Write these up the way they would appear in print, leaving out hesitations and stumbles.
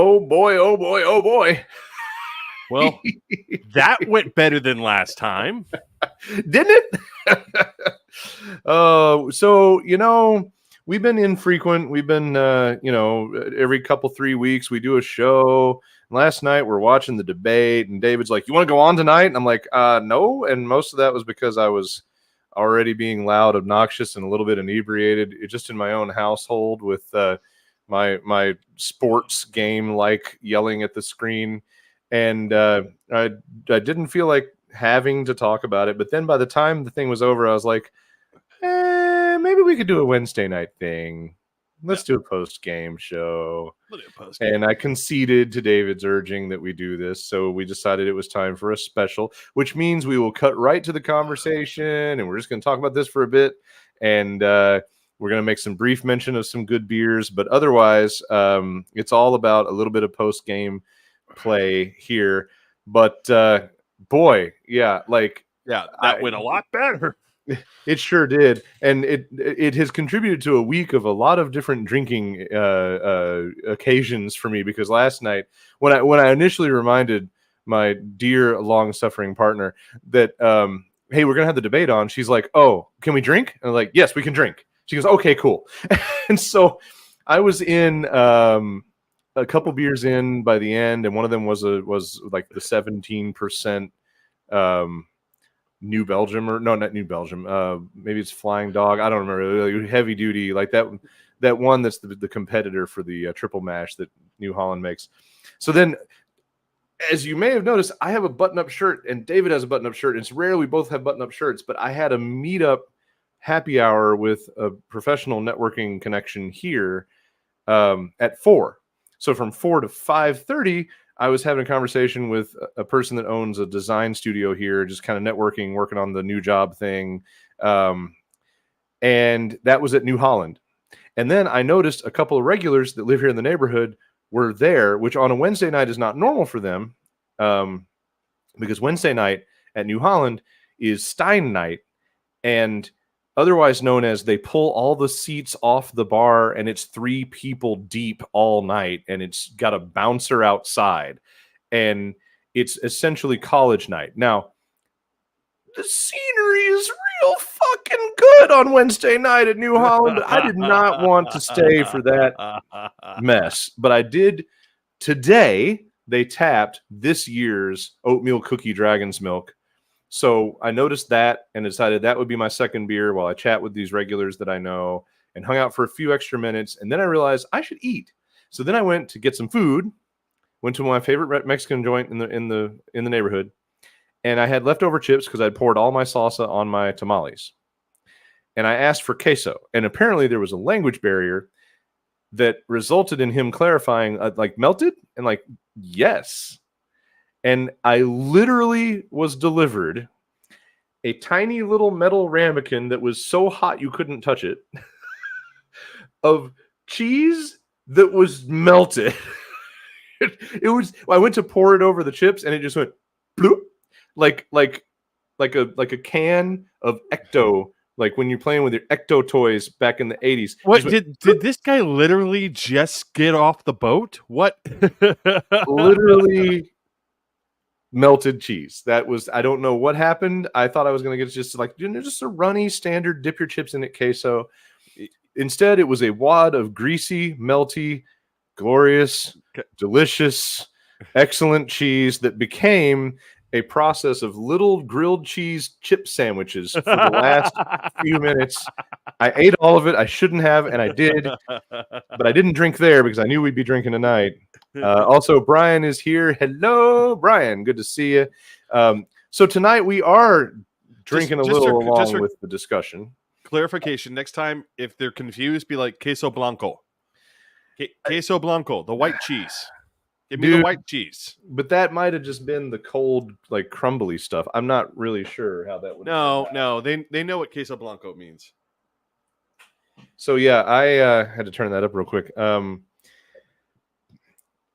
oh boy, oh boy, oh boy. Well, that went better than last time. Didn't it? So, we've been infrequent. We've been, every 3 weeks we do a show. Last night we're watching the debate, and David's like, "You want to go on tonight?" And I'm like, no. And most of that was because I was already being loud, obnoxious, and a little bit inebriated, just in my own household with my sports game, like yelling at the screen. And I didn't feel like having to talk about it. But then by the time the thing was over, I was like, maybe we could do a Wednesday night thing. Let's do a post-game show. And I conceded to David's urging that we do this. So we decided it was time for a special, which means we will cut right to the conversation. And we're just going to talk about this for a bit. And we're going to make some brief mention of some good beers. But otherwise, it's all about a little bit of post-game play here. But boy, yeah, that went a lot better. It sure did, and it has contributed to a week of a lot of different drinking occasions for me. Because last night, when I initially reminded my dear long-suffering partner that hey, we're gonna have the debate on, she's like, "Oh, can we drink?" And I'm like, "Yes, we can drink." She goes, "Okay, cool." And so I was in a couple beers in by the end, and one of them was like the 17%. New Belgium, or no, not New Belgium. Maybe it's Flying Dog. I don't remember. Like heavy duty, like that one that's the competitor for the triple mash that New Holland makes. So then, as you may have noticed, I have a button-up shirt, and David has a button-up shirt. It's rare we both have button-up shirts, but I had a meetup happy hour with a professional networking connection here at 4. So from 4 to 5:30. I was having a conversation with a person that owns a design studio here, just kind of networking, working on the new job thing. And that was at New Holland. And then I noticed a couple of regulars that live here in the neighborhood were there, which on a Wednesday night is not normal for them, because Wednesday night at New Holland is Stein night, and otherwise known as they pull all the seats off the bar and it's 3 people deep all night, and it's got a bouncer outside, and it's essentially college night. Now, the scenery is real fucking good on Wednesday night at New Holland. I did not want to stay for that mess, but I did. Today, they tapped this year's oatmeal cookie dragon's milk. So I noticed that and decided that would be my second beer while I chat with these regulars that I know, and hung out for a few extra minutes. And then I realized I should eat. So then I went to get some food, went to my favorite Mexican joint in the neighborhood, and I had leftover chips because I'd poured all my salsa on my tamales. And I asked for queso. And apparently there was a language barrier that resulted in him clarifying, like, melted? And like, yes. And I literally was delivered a tiny little metal ramekin that was so hot you couldn't touch it, of cheese that was melted. It was. I went to pour it over the chips, and it just went bloop, like a can of Ecto, like when you're playing with your Ecto toys back in the 80s. What did this guy literally just get off the boat? What? Literally melted cheese. That was, I don't know what happened. I thought I was going to get just like, just a runny standard dip your chips in it queso. Instead, it was a wad of greasy, melty, glorious, delicious, excellent cheese that became a process of little grilled cheese chip sandwiches for the last few minutes. I ate all of it. I shouldn't have, and I did, but I didn't drink there because I knew we'd be drinking tonight. Also, Brian is here. Hello, Brian. Good to see you. So tonight we are drinking a little along with the discussion. Clarification: next time, if they're confused, be like queso blanco. Queso blanco, the white cheese. Give me the white cheese. But that might have just been the cold, like crumbly stuff. I'm not really sure how that would. No, they know what queso blanco means. So yeah, I had to turn that up real quick.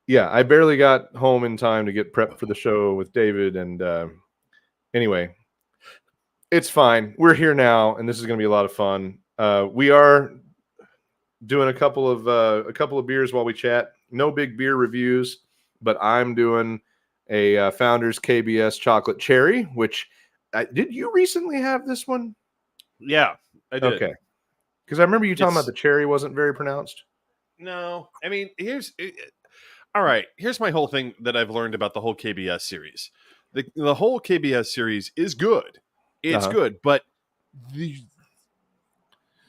Yeah, I barely got home in time to get prepped for the show with David, and anyway, it's fine. We're here now, and this is going to be a lot of fun. We are doing a couple of beers while we chat no big beer reviews, but I'm doing a Founders KBS chocolate cherry, which did you recently have this one? Yeah, I did. Okay. Because I remember you talking about It's- the cherry wasn't very pronounced. No, I mean, all right. Here's my whole thing that I've learned about the whole KBS series. The whole KBS series is good. It's Uh-huh. good, but the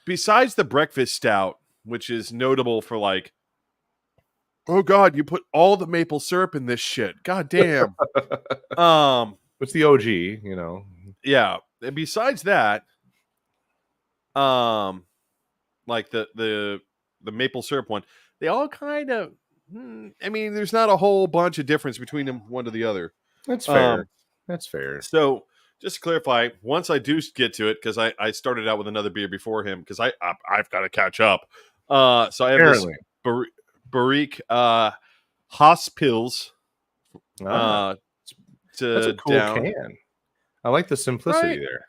besides the breakfast stout, which is notable for like, oh god, you put all the maple syrup in this shit. God damn. It's the OG, you know. Yeah. And besides that, like the maple syrup one, they all kind of. I mean, there's not a whole bunch of difference between them one to the other. That's fair. That's fair. So just to clarify, once I do get to it, because I started out with another beer before him, because I've got to catch up. So I have Apparently. this Barrique Hospils That's to a cool down. can. I like the simplicity Right? there.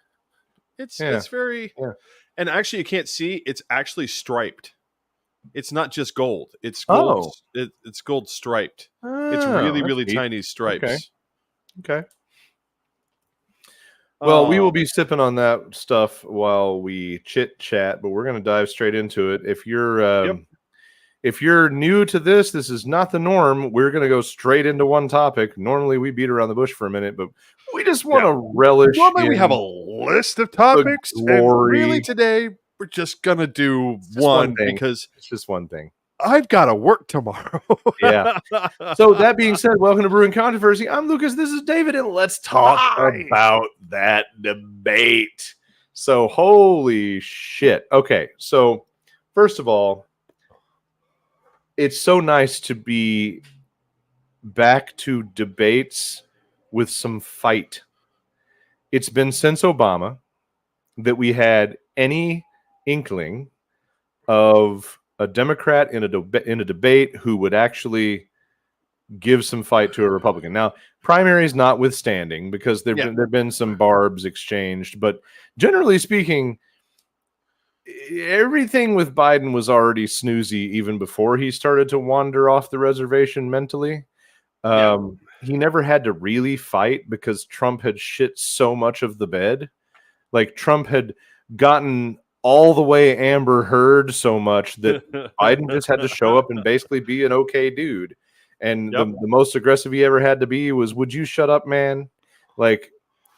It's very and actually you can't see, it's actually striped. It's not just gold. It's gold. It's gold striped. It's really, really neat. tiny stripes. Okay. Well, we will be sipping on that stuff while we chit chat, but we're going to dive straight into it. If you're new to this is not the norm. We're going to go straight into one topic. Normally we beat around the bush for a minute, but we just want to relish. Normally we have a list of topics, and really today we're just going to do one because it's just one thing. I've got to work tomorrow. Yeah. So that being said, welcome to Brewing Controversy. I'm Lucas. This is David, and let's talk about that debate. So holy shit. Okay. So first of all, it's so nice to be back to debates with some fight. It's been since Obama that we had any inkling of a Democrat in a debate who would actually give some fight to a Republican. Now, primaries notwithstanding, because there've been some barbs exchanged, but generally speaking, everything with Biden was already snoozy even before he started to wander off the reservation mentally. He never had to really fight because Trump had shit so much of the bed. Like Trump had gotten all the way Amber Heard so much that Biden just had to show up and basically be an okay dude. And the most aggressive he ever had to be was, "Would you shut up, man?" Like,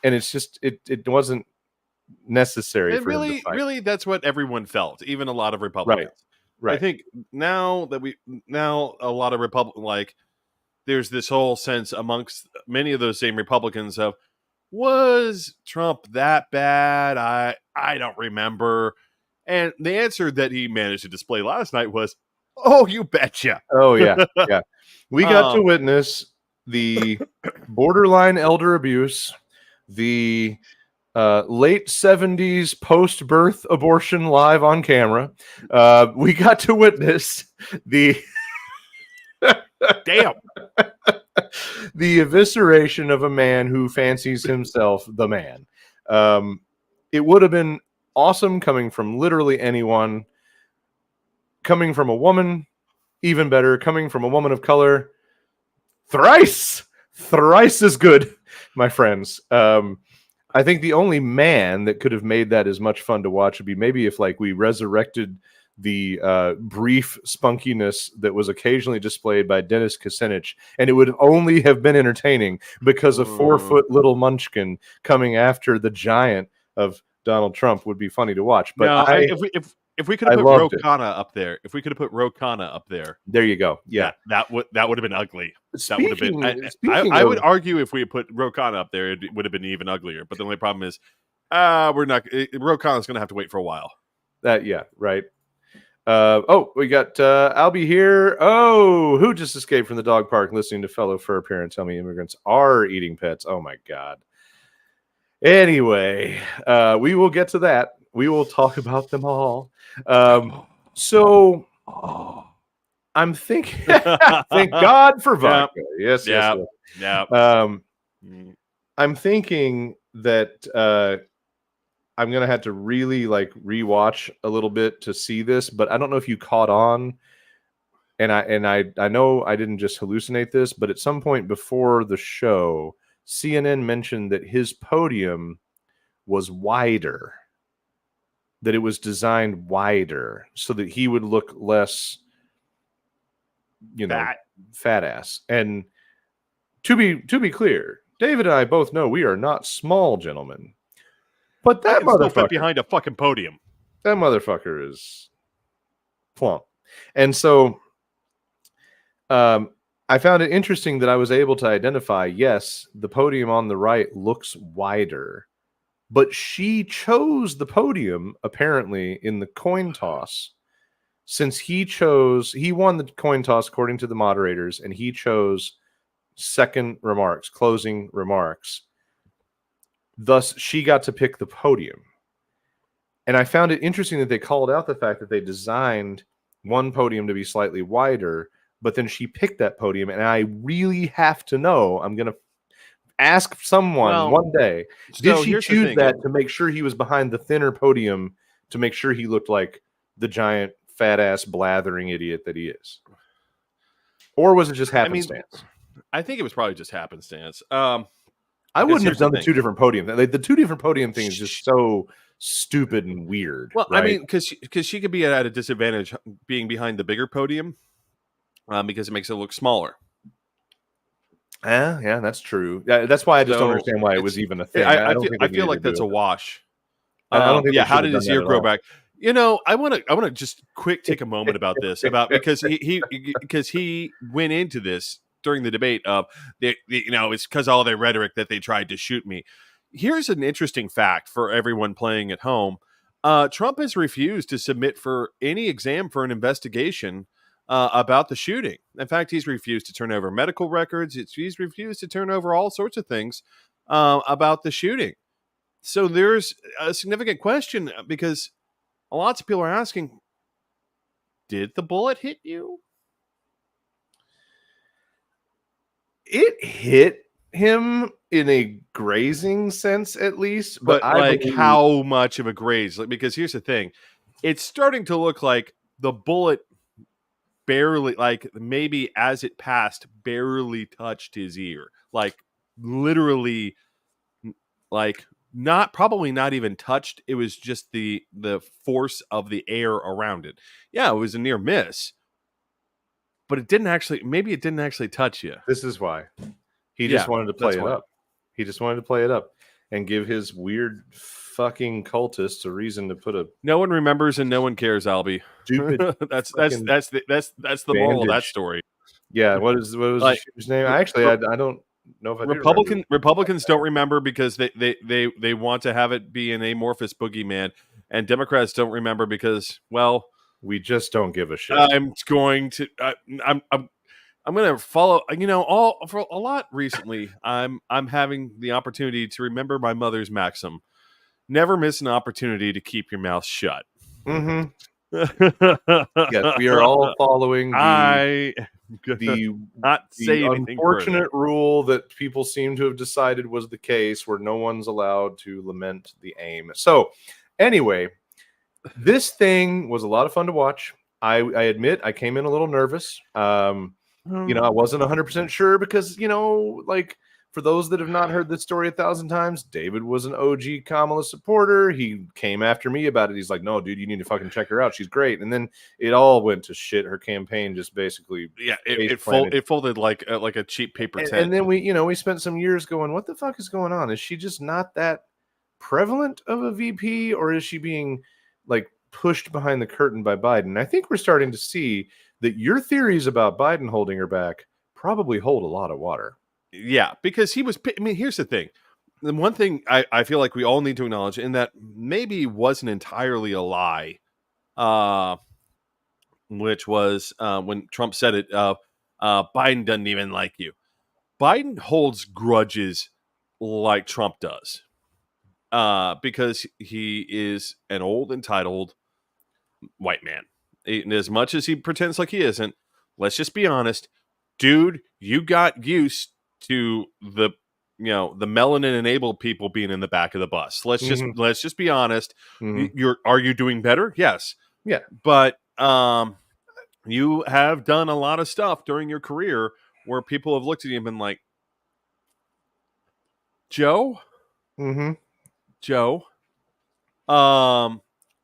and it's just it wasn't necessary for him to fight. Really, that's what everyone felt, even a lot of Republicans. Right. I think now a lot of Republicans, like, there's this whole sense amongst many of those same Republicans of, was Trump that bad? I don't remember. And the answer that he managed to display last night was, oh, you betcha. Oh, yeah. Yeah. We got to witness the borderline elder abuse, the late 70s post-birth abortion live on camera. We got to witness the damn the evisceration of a man who fancies himself the man. It would have been awesome coming from literally anyone. Coming from a woman, even better. Coming from a woman of color, thrice as good, my friends. I think the only man that could have made that as much fun to watch would be maybe if, like, we resurrected the brief spunkiness that was occasionally displayed by Dennis Kucinich, and it would only have been entertaining because a 4-foot little munchkin coming after the giant of Donald Trump would be funny to watch. But no, if we could have put Rokana up there, there you go. Yeah, that would have been ugly. That would have been. I would argue if we had put Rokana up there, it would have been even uglier. But the only problem is, we're not. Rokana's going to have to wait for a while. Yeah, right. We got Albie here. Oh, who just escaped from the dog park listening to fellow fur parents tell me immigrants are eating pets. Oh my God. Anyway, we will get to that. We will talk about them all. So I'm thinking, thank God for vodka. Yes. I'm thinking that I'm going to have to really rewatch a little bit to see this, but I don't know if you caught on and I know I didn't just hallucinate this, but at some point before the show, CNN mentioned that his podium was wider, that it was designed wider so that he would look less, fat ass. And to be clear, David and I both know we are not small gentlemen, but I that can still fit motherfucker, behind a fucking podium. that motherfucker is plump. And so I found it interesting that I was able to identify, yes, the podium on the right looks wider, but she chose the podium apparently in the coin toss, since he won the coin toss according to the moderators, and he chose closing remarks. Thus, she got to pick the podium. And I found it interesting that they called out the fact that they designed one podium to be slightly wider, but then she picked that podium. And I really have to know, I'm going to ask someone one day, did she choose that to make sure he was behind the thinner podium, to make sure he looked like the giant fat ass blathering idiot that he is? Or was it just happenstance? I think it was probably just happenstance. I wouldn't have done the two different podiums. The two different podium thing is just so stupid and weird. Well, right? I mean, because she could be at a disadvantage being behind the bigger podium, because it makes it look smaller. Yeah, that's true. That's why I just don't understand why it was even a thing. I feel like that's a wash. I don't think. How did his ear grow back? I want to just take a moment about this, because he went into this during the debate of it's because all their rhetoric that they tried to shoot me. Here's an interesting fact for everyone playing at home. Trump has refused to submit for any exam for an investigation about the shooting. In fact, he's refused to turn over medical records. He's refused to turn over all sorts of things about the shooting. So there's a significant question, because lots of people are asking, did the bullet hit you? It hit him in a grazing sense, at least. But how much of a graze? Because here's the thing. It's starting to look like the bullet barely, maybe as it passed, barely touched his ear. Literally, probably not even touched. It was just the force of the air around it. Yeah, it was a near miss, but it didn't actually touch you. This is why he just wanted to play it up. He just wanted to play it up and give his weird fucking cultists a reason to put a. No one remembers and no one cares, Albie. Stupid. that's the moral of that story. Yeah. What was his name? I don't know if I Republicans don't remember because they want to have it be an amorphous boogeyman, and Democrats don't remember because, well, we just don't give a shit. I'm going to follow. For a lot recently, I'm having the opportunity to remember my mother's maxim: never miss an opportunity to keep your mouth shut. Mm-hmm. Yes, we are all following the unfortunate rule that people seem to have decided was the case, where no one's allowed to lament the aim. So anyway, this thing was a lot of fun to watch. I admit I came in a little nervous. I wasn't 100% sure because, for those that have not heard this story 1,000 times, David was an OG Kamala supporter. He came after me about it. He's like, no, dude, you need to fucking check her out. She's great. And then it all went to shit. Her campaign just basically, it folded like a cheap paper tent. And then we spent some years going, what the fuck is going on? Is she just not that prevalent of a VP, or is she being pushed behind the curtain by Biden? I think we're starting to see that your theories about Biden holding her back probably hold a lot of water. Yeah, because he was. I mean, here's the thing. The one thing I feel like we all need to acknowledge, and that maybe wasn't entirely a lie, which was when Trump said it, Biden doesn't even like you. Biden holds grudges like Trump does, because he is an old, entitled white man. And as much as he pretends like he isn't, let's just be honest, dude, you got used to the melanin enabled people being in the back of the bus. Let's just be honest. Mm-hmm. Are you doing better? Yes. Yeah. But you have done a lot of stuff during your career where people have looked at you and been like, Joe, Mm-hmm. Joe. Um,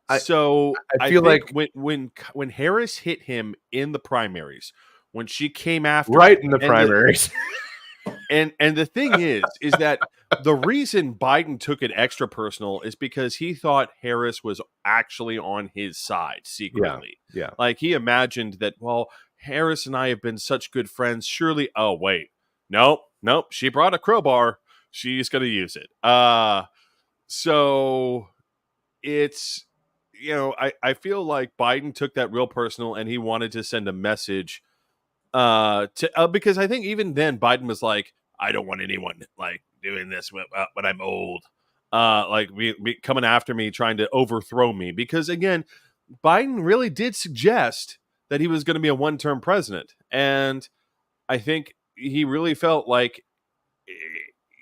I so I I feel think like when Harris hit him in the primaries, when she came after right him, in the primaries. and the thing is that the reason Biden took it extra personal is because he thought Harris was actually on his side Yeah. secretly. Yeah. Like he imagined that, well, Harris and I have been such good friends. Surely, oh wait, nope. She brought a crowbar. She's gonna use it. So it's I feel like Biden took that real personal and he wanted to send a message to because I think even then Biden was like, I don't want anyone like doing this when I'm old, like coming after me, trying to overthrow me. Because again, Biden really did suggest that he was going to be a one-term president, and I think he really felt like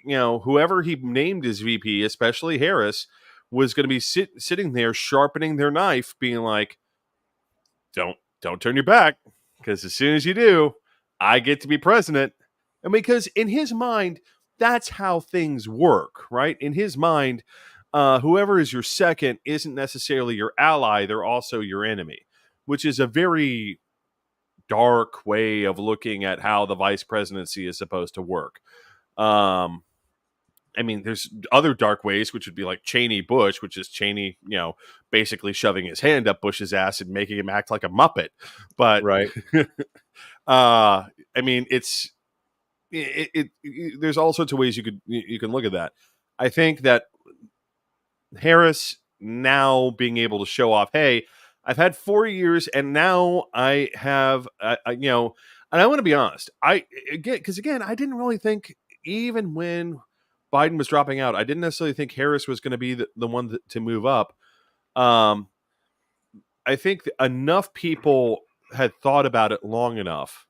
whoever he named as VP, especially Harris, was going to be sitting there sharpening their knife, being like, don't turn your back, because as soon as you do, I get to be president. And because in his mind, that's how things work, right? In his mind, whoever is your second isn't necessarily your ally; they're also your enemy, which is a very dark way of looking at how the vice presidency is supposed to work. Um, I mean, there's other dark ways, which would be like Cheney Bush, which is Cheney, basically shoving his hand up Bush's ass and making him act like a muppet. But Right. I mean, there's all sorts of ways you can look at that. I think that Harris now being able to show off, hey, I've had 4 years, and now I have, and I want to be honest, because again, I didn't really think even when Biden was dropping out, I didn't necessarily think Harris was going to be the one to move up. Um, I think enough people had thought about it long enough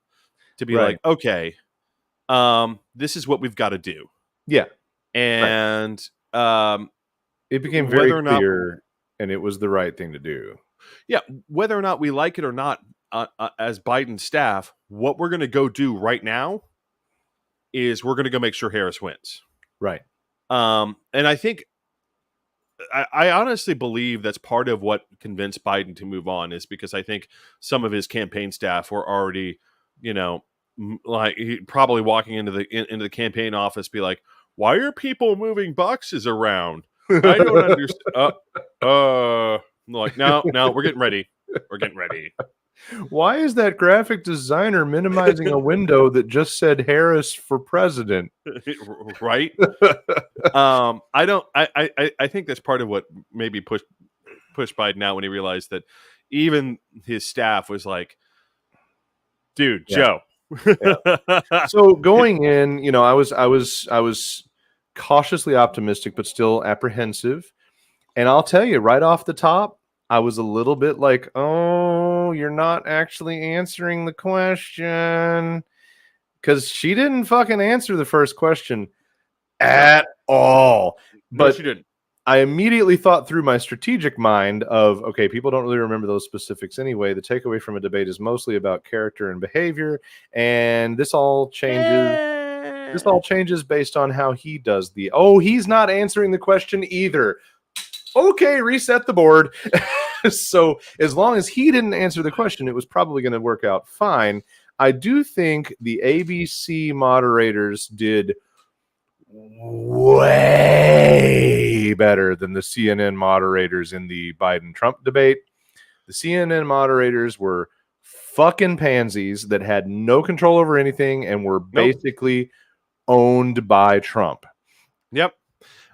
to be Right. like, okay, this is what we've got to do, Yeah. Right. and It became very whether or not, clear, and it was the right thing to do. yeah, whether or not we like it or not, as Biden staff, what we're going to go do right now is we're going to go make sure Harris wins. Right. And I think I honestly believe that's part of what convinced Biden to move on, is because I think some of his campaign staff were already, like probably walking into the campaign office, be like, "Why are people moving boxes around? I don't understand." Like, no, we're getting ready. We're getting ready. Why is that graphic designer minimizing a window that just said Harris for president? Right? I don't. I think that's part of what maybe pushed Biden out, when he realized that even his staff was like, "Dude, Yeah. Joe." Yeah. So going in, I was cautiously optimistic, but still apprehensive. And I'll tell you right off the top, I was a little bit like, "Oh, you're not actually answering the question," because she didn't fucking answer the first question at all. No, But she didn't. I immediately thought through my strategic mind of, okay, people don't really remember those specifics anyway. The takeaway from a debate is mostly about character and behavior, and this all changes. This all changes based on how he does the. Oh, he's not answering the question either. Okay, reset the board. So as long as he didn't answer the question, it was probably going to work out fine. I do think the ABC moderators did way better than the CNN moderators in the Biden-Trump debate. The CNN moderators were fucking pansies that had no control over anything and were Nope. basically owned by Trump. Yep.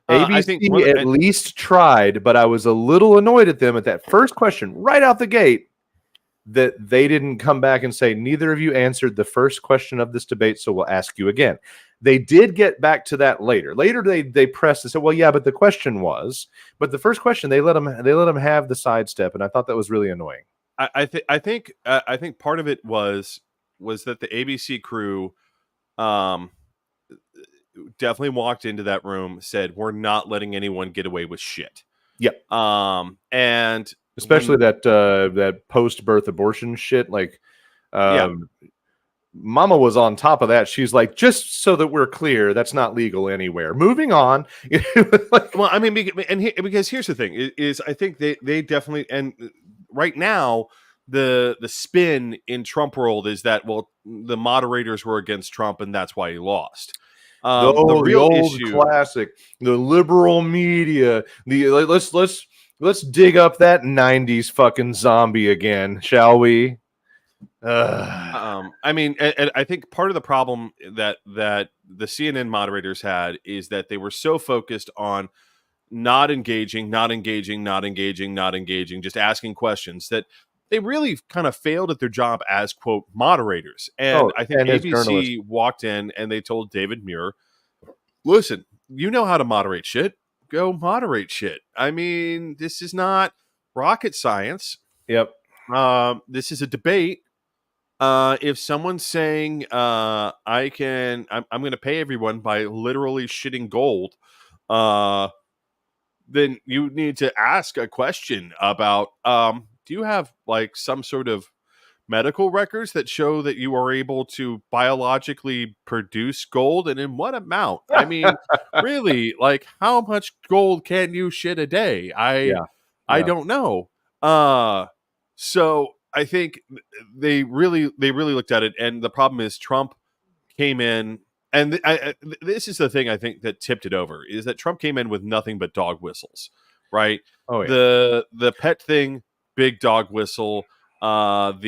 I think ABC at least tried, but I was a little annoyed at them at that first question right out the gate, that they didn't come back and say, neither of you answered the first question of this debate, so we'll ask you again. They did get back to that later. Later, they pressed and said, well, yeah, but the question was, but the first question, they let them have the sidestep, and I thought that was really annoying. I think part of it was that the ABC crew definitely walked into that room, said, we're not letting anyone get away with shit. Yep. And Especially that post-birth abortion shit. Like, Mama was on top of that. She's like, just so that we're clear, that's not legal anywhere. Moving on. Well, I mean, because here's the thing: is I think they definitely, and right now the spin in Trump world is that, well, the moderators were against Trump and that's why he lost. The real old issue, classic, the liberal media. Let's dig up that '90s fucking zombie again, shall we? I mean, and I think part of the problem that the CNN moderators had is that they were so focused on not engaging, just asking questions, that they really kind of failed at their job as, quote, moderators. And I think and as journalists. ABC walked in and they told David Muir, listen, you know how to moderate shit. Go moderate shit. I mean, this is not rocket science. Yep. This is a debate. If someone's saying I'm going to pay everyone by literally shitting gold, then you need to ask a question about do you have like some sort of medical records that show that you are able to biologically produce gold, and in what amount? I mean, really, like, how much gold can you shit a day? I don't know. So I think they really looked at it, and the problem is Trump came in, and this is the thing I think that tipped it over, is that Trump came in with nothing but dog whistles, right? Oh yeah. The pet thing, big dog whistle. All of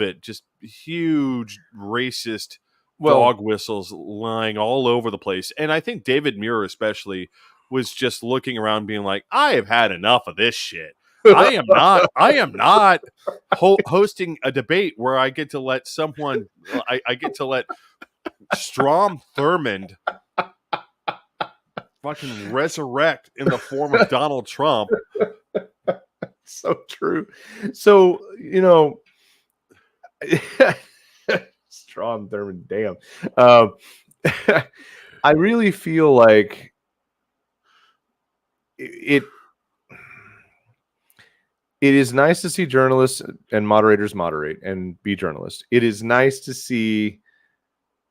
it, just huge racist dog whistles lying all over the place. And I think David Muir especially was just looking around being like, I have had enough of this shit. I am not hosting a debate where I get to let someone, I get to let Strom Thurmond fucking resurrect in the form of Donald Trump. So true. So, Strom Thurmond, damn. I really feel like it is nice to see journalists and moderators moderate and be journalists. It is nice to see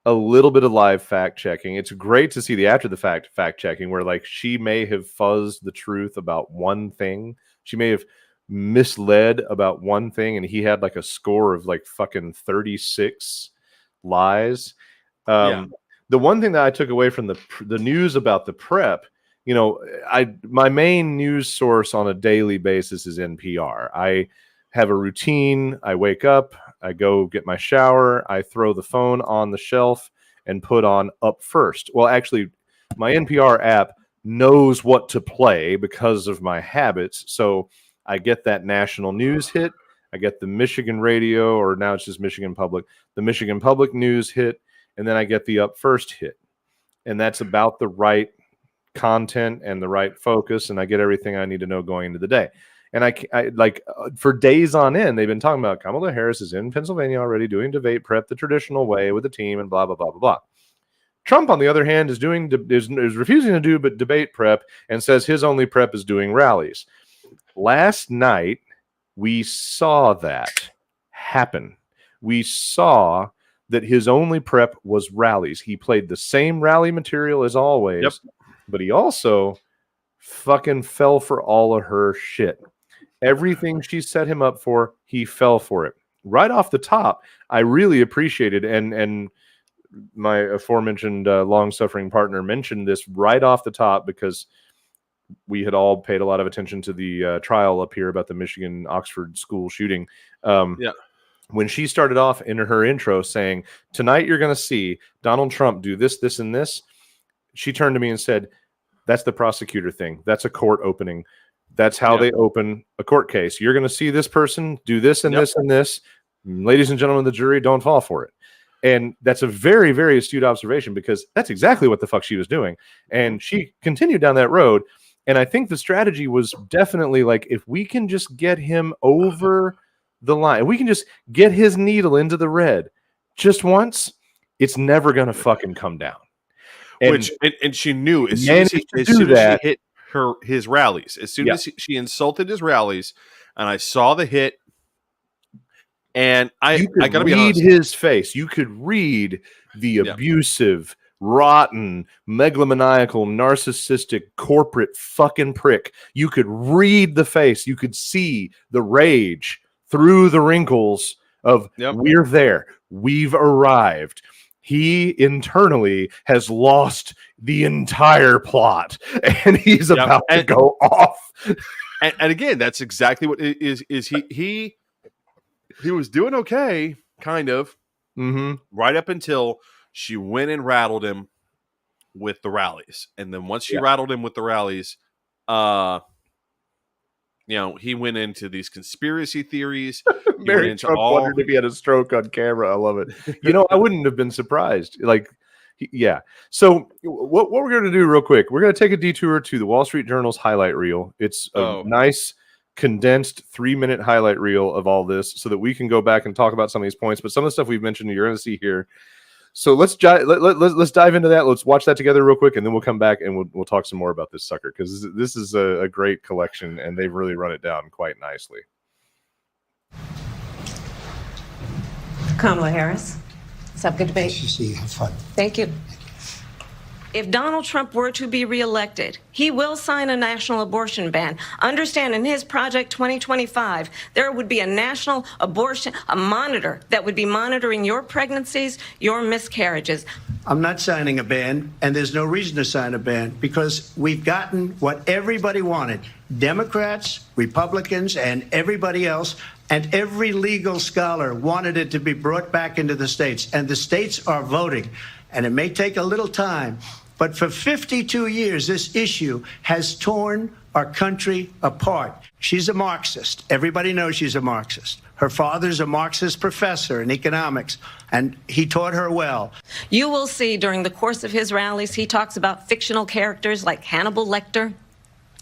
a little bit of live fact checking. It's great to see the after the fact checking where, like, she may have fuzzed the truth about one thing. She may have misled about one thing, and he had like a score of like fucking 36 lies. The one thing that I took away from the news about the prep, my main news source on a daily basis is NPR. I have a routine. I wake up, I go get my shower, I throw the phone on the shelf and put on Up First. Well, actually, my NPR app knows what to play because of my habits. So I get that national news hit. I get the Michigan radio, or now it's just Michigan Public, the Michigan Public news hit, and then I get the Up First hit. And that's about the right content and the right focus, and I get everything I need to know going into the day. And I like, for days on end, they've been talking about Kamala Harris is in Pennsylvania already doing debate prep the traditional way with the team and blah, blah, blah, blah, blah. Trump, on the other hand, is refusing to do debate prep and says his only prep is doing rallies. Last night, we saw that happen. We saw that his only prep was rallies. He played the same rally material as always, but he also fucking fell for all of her shit. Everything she set him up for, he fell for it. Right off the top, I really appreciated, and my aforementioned long-suffering partner mentioned this right off the top, because we had all paid a lot of attention to the trial up here about the Michigan Oxford school shooting. When she started off in her intro saying, tonight you're going to see Donald Trump do this, this, and this, she turned to me and said, that's the prosecutor thing. That's a court opening. That's how they open a court case. You're going to see this person do this and this and this. Ladies and gentlemen of the jury, don't fall for it. And that's a very, very astute observation, because that's exactly what the fuck she was doing. And she continued down that road. And I think the strategy was definitely like, if we can just get him over the line, we can just get his needle into the red just once, it's never going to fucking come down. And she knew as soon as she hit his rallies. As soon as she insulted his rallies, and I saw the hit, and I gotta be honest, his face. You could read the abusive, rotten, megalomaniacal, narcissistic, corporate fucking prick. You could read the face. You could see the rage through the wrinkles of we're there. We've arrived. He internally has lost the entire plot, and he's about to go off. And again, that's exactly what it is he was doing okay, kind of, right up until she went and rattled him with the rallies. And then once she rattled him with the rallies, he went into these conspiracy theories. Mary Trump wondered if he had a stroke on camera. I love it. I wouldn't have been surprised. So what we're going to do real quick, we're going to take a detour to the Wall Street Journal's highlight reel. It's a nice condensed 3-minute highlight reel of all this so that we can go back and talk about some of these points. But some of the stuff we've mentioned, you're going to see here. So let's dive into that. Let's watch that together real quick, and then we'll come back and we'll talk some more about this sucker, because this is a great collection, and they've really run it down quite nicely. Kamala Harris. Let's have a good debate. Nice to see you. Have fun. Thank you. If Donald Trump were to be reelected, he will sign a national abortion ban. Understand, in his Project 2025, there would be a national abortion, a monitor that would be monitoring your pregnancies, your miscarriages. I'm not signing a ban, and there's no reason to sign a ban, because we've gotten what everybody wanted. Democrats, Republicans, and everybody else, and every legal scholar wanted it to be brought back into the states, and the states are voting. And it may take a little time, but for 52 years, this issue has torn our country apart. She's a Marxist. Everybody knows she's a Marxist. Her father's a Marxist professor in economics, and he taught her well. You will see during the course of his rallies, he talks about fictional characters like Hannibal Lecter.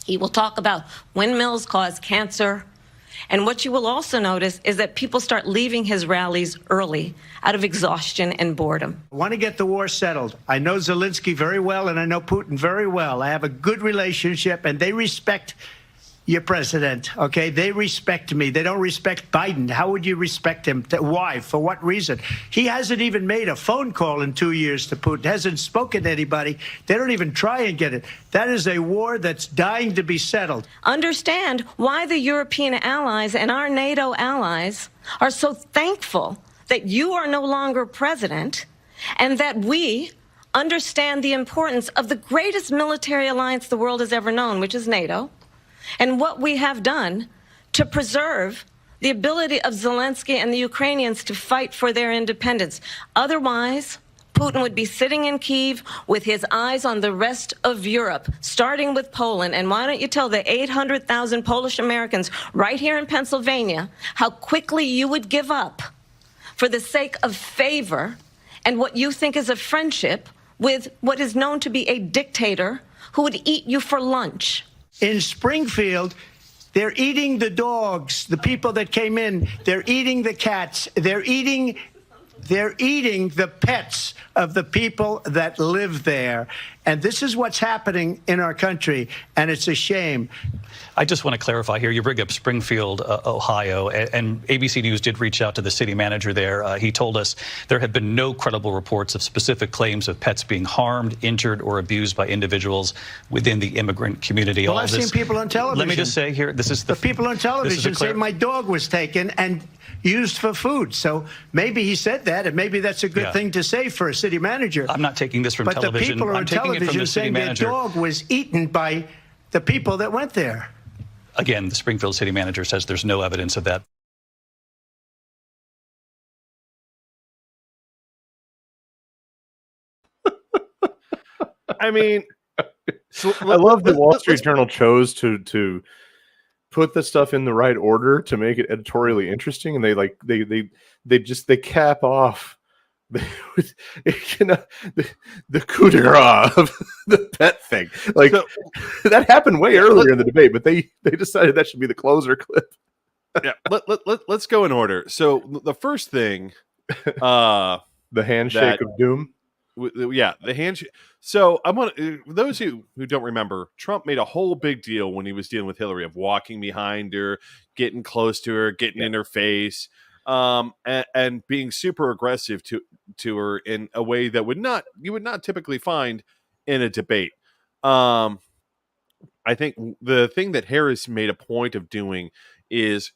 He will talk about windmills cause cancer. And what you will also notice is that people start leaving his rallies early out of exhaustion and boredom. I want to get the war settled. I know Zelensky very well, and I know Putin very well. I have a good relationship, and they respect your president, okay? They respect me. They don't respect Biden. How would you respect him? Why? For what reason? He hasn't even made a phone call in 2 years to Putin, hasn't spoken to anybody. They don't even try and get it. That is a war that's dying to be settled. Understand why the European allies and our NATO allies are so thankful that you are no longer president, and that we understand the importance of the greatest military alliance the world has ever known, which is NATO, and what we have done to preserve the ability of Zelensky and the Ukrainians to fight for their independence. Otherwise, Putin would be sitting in Kyiv with his eyes on the rest of Europe, starting with Poland. And why don't you tell the 800,000 Polish Americans right here in Pennsylvania how quickly you would give up for the sake of favor and what you think is a friendship with what is known to be a dictator who would eat you for lunch. In Springfield, they're eating the dogs, the people that came in. They're eating the cats. They're eating the pets of the people that live there. And this is what's happening in our country, and it's a shame. I just want to clarify here. You bring up Springfield, Ohio, and ABC News did reach out to the city manager there. He told us there have been no credible reports of specific claims of pets being harmed, injured, or abused by individuals within the immigrant community. Well, I've seen people on television. Let me just say here, this is the people on television say my dog was taken and used for food. So maybe he said that, and maybe that's a good thing to say for a city manager. I'm not taking this from but television. The people I'm on taking it from television the city saying manager. their dog was eaten by the people that went there. Again, the Springfield city manager says there's no evidence of that. I mean, I love the Wall Street Journal chose to put the stuff in the right order to make it editorially interesting, and they cap off the coup d'etat of the pet thing. Like, so, that happened way earlier in the debate, but they decided that should be the closer clip. Yeah, let's go in order. So the first thing, the handshake of doom. Yeah, the handshake. So I want those who don't remember, Trump made a whole big deal when he was dealing with Hillary of walking behind her, getting close to her, getting in her face, and being super aggressive to her in a way that you would not typically find in a debate. I think the thing that Harris made a point of doing is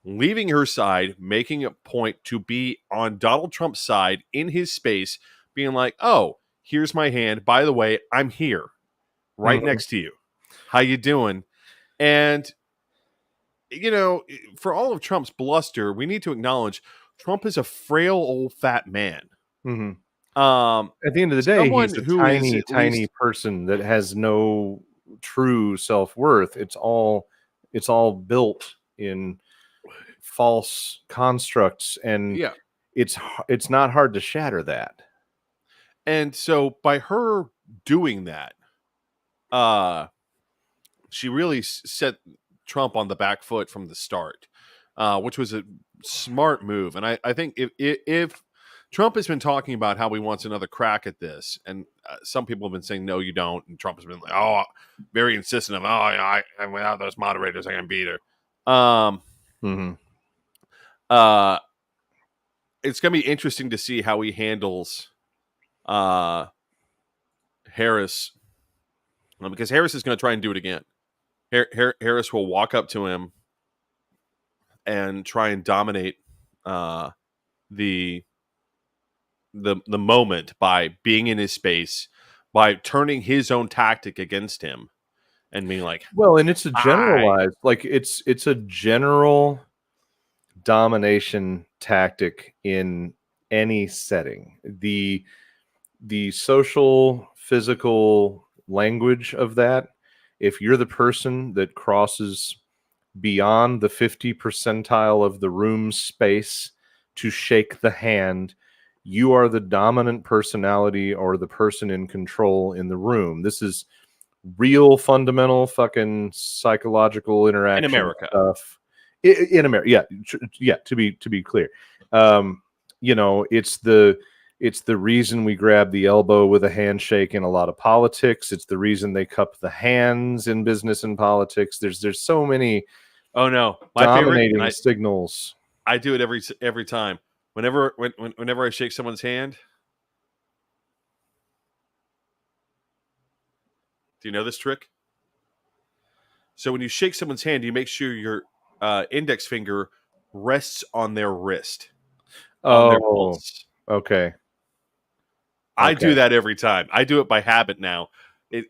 leaving her side, making a point to be on Donald Trump's side in his space, being like, "Oh, here's my hand. By the way, I'm here, right next to you. How you doing?" And for all of Trump's bluster, we need to acknowledge Trump is a frail old fat man. Mhm. Um, At the end of the day, someone he's a who is tiny, at tiny least- person that has no true self-worth. It's all built in false constructs, and yeah. it's not hard to shatter that. And so by her doing that, she really set Trump on the back foot from the start, which was a smart move. And I think if Trump has been talking about how he wants another crack at this, and some people have been saying, no, you don't. And Trump has been like, oh, very insistent of, I without those moderators, I can beat her. It's going to be interesting to see how he handles Harris, because Harris is going to try and do it again. Harris will walk up to him and try and dominate the moment by being in his space, by turning his own tactic against him, and being like, well, and it's a generalized, like it's a general domination tactic in any setting. The social, physical language of that, if you're the person that crosses beyond the 50 percentile of the room's space to shake the hand, you are the dominant personality or the person in control in the room. This is real fundamental fucking psychological interaction in America stuff. In America, yeah. To be clear, it's the reason we grab the elbow with a handshake in a lot of politics. It's the reason they cup the hands in business and politics. There's so many. Oh no, my dominating favorite signals. I do it every time. Whenever I shake someone's hand. Do you know this trick? So when you shake someone's hand, you make sure your index finger rests on their wrist. On their pulse. Okay. I do that every time. I do it by habit now. But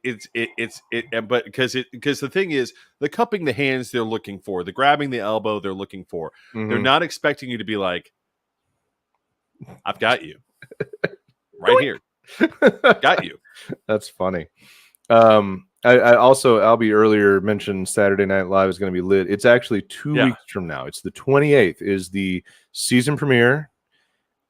because the thing is, the cupping the hands they're looking for, the grabbing the elbow they're looking for. Mm-hmm. They're not expecting you to be like, I've got you right here. Got you. That's funny. I also, Albie earlier mentioned Saturday Night Live is going to be lit. It's actually 2 weeks from now. It's the 28th is the season premiere.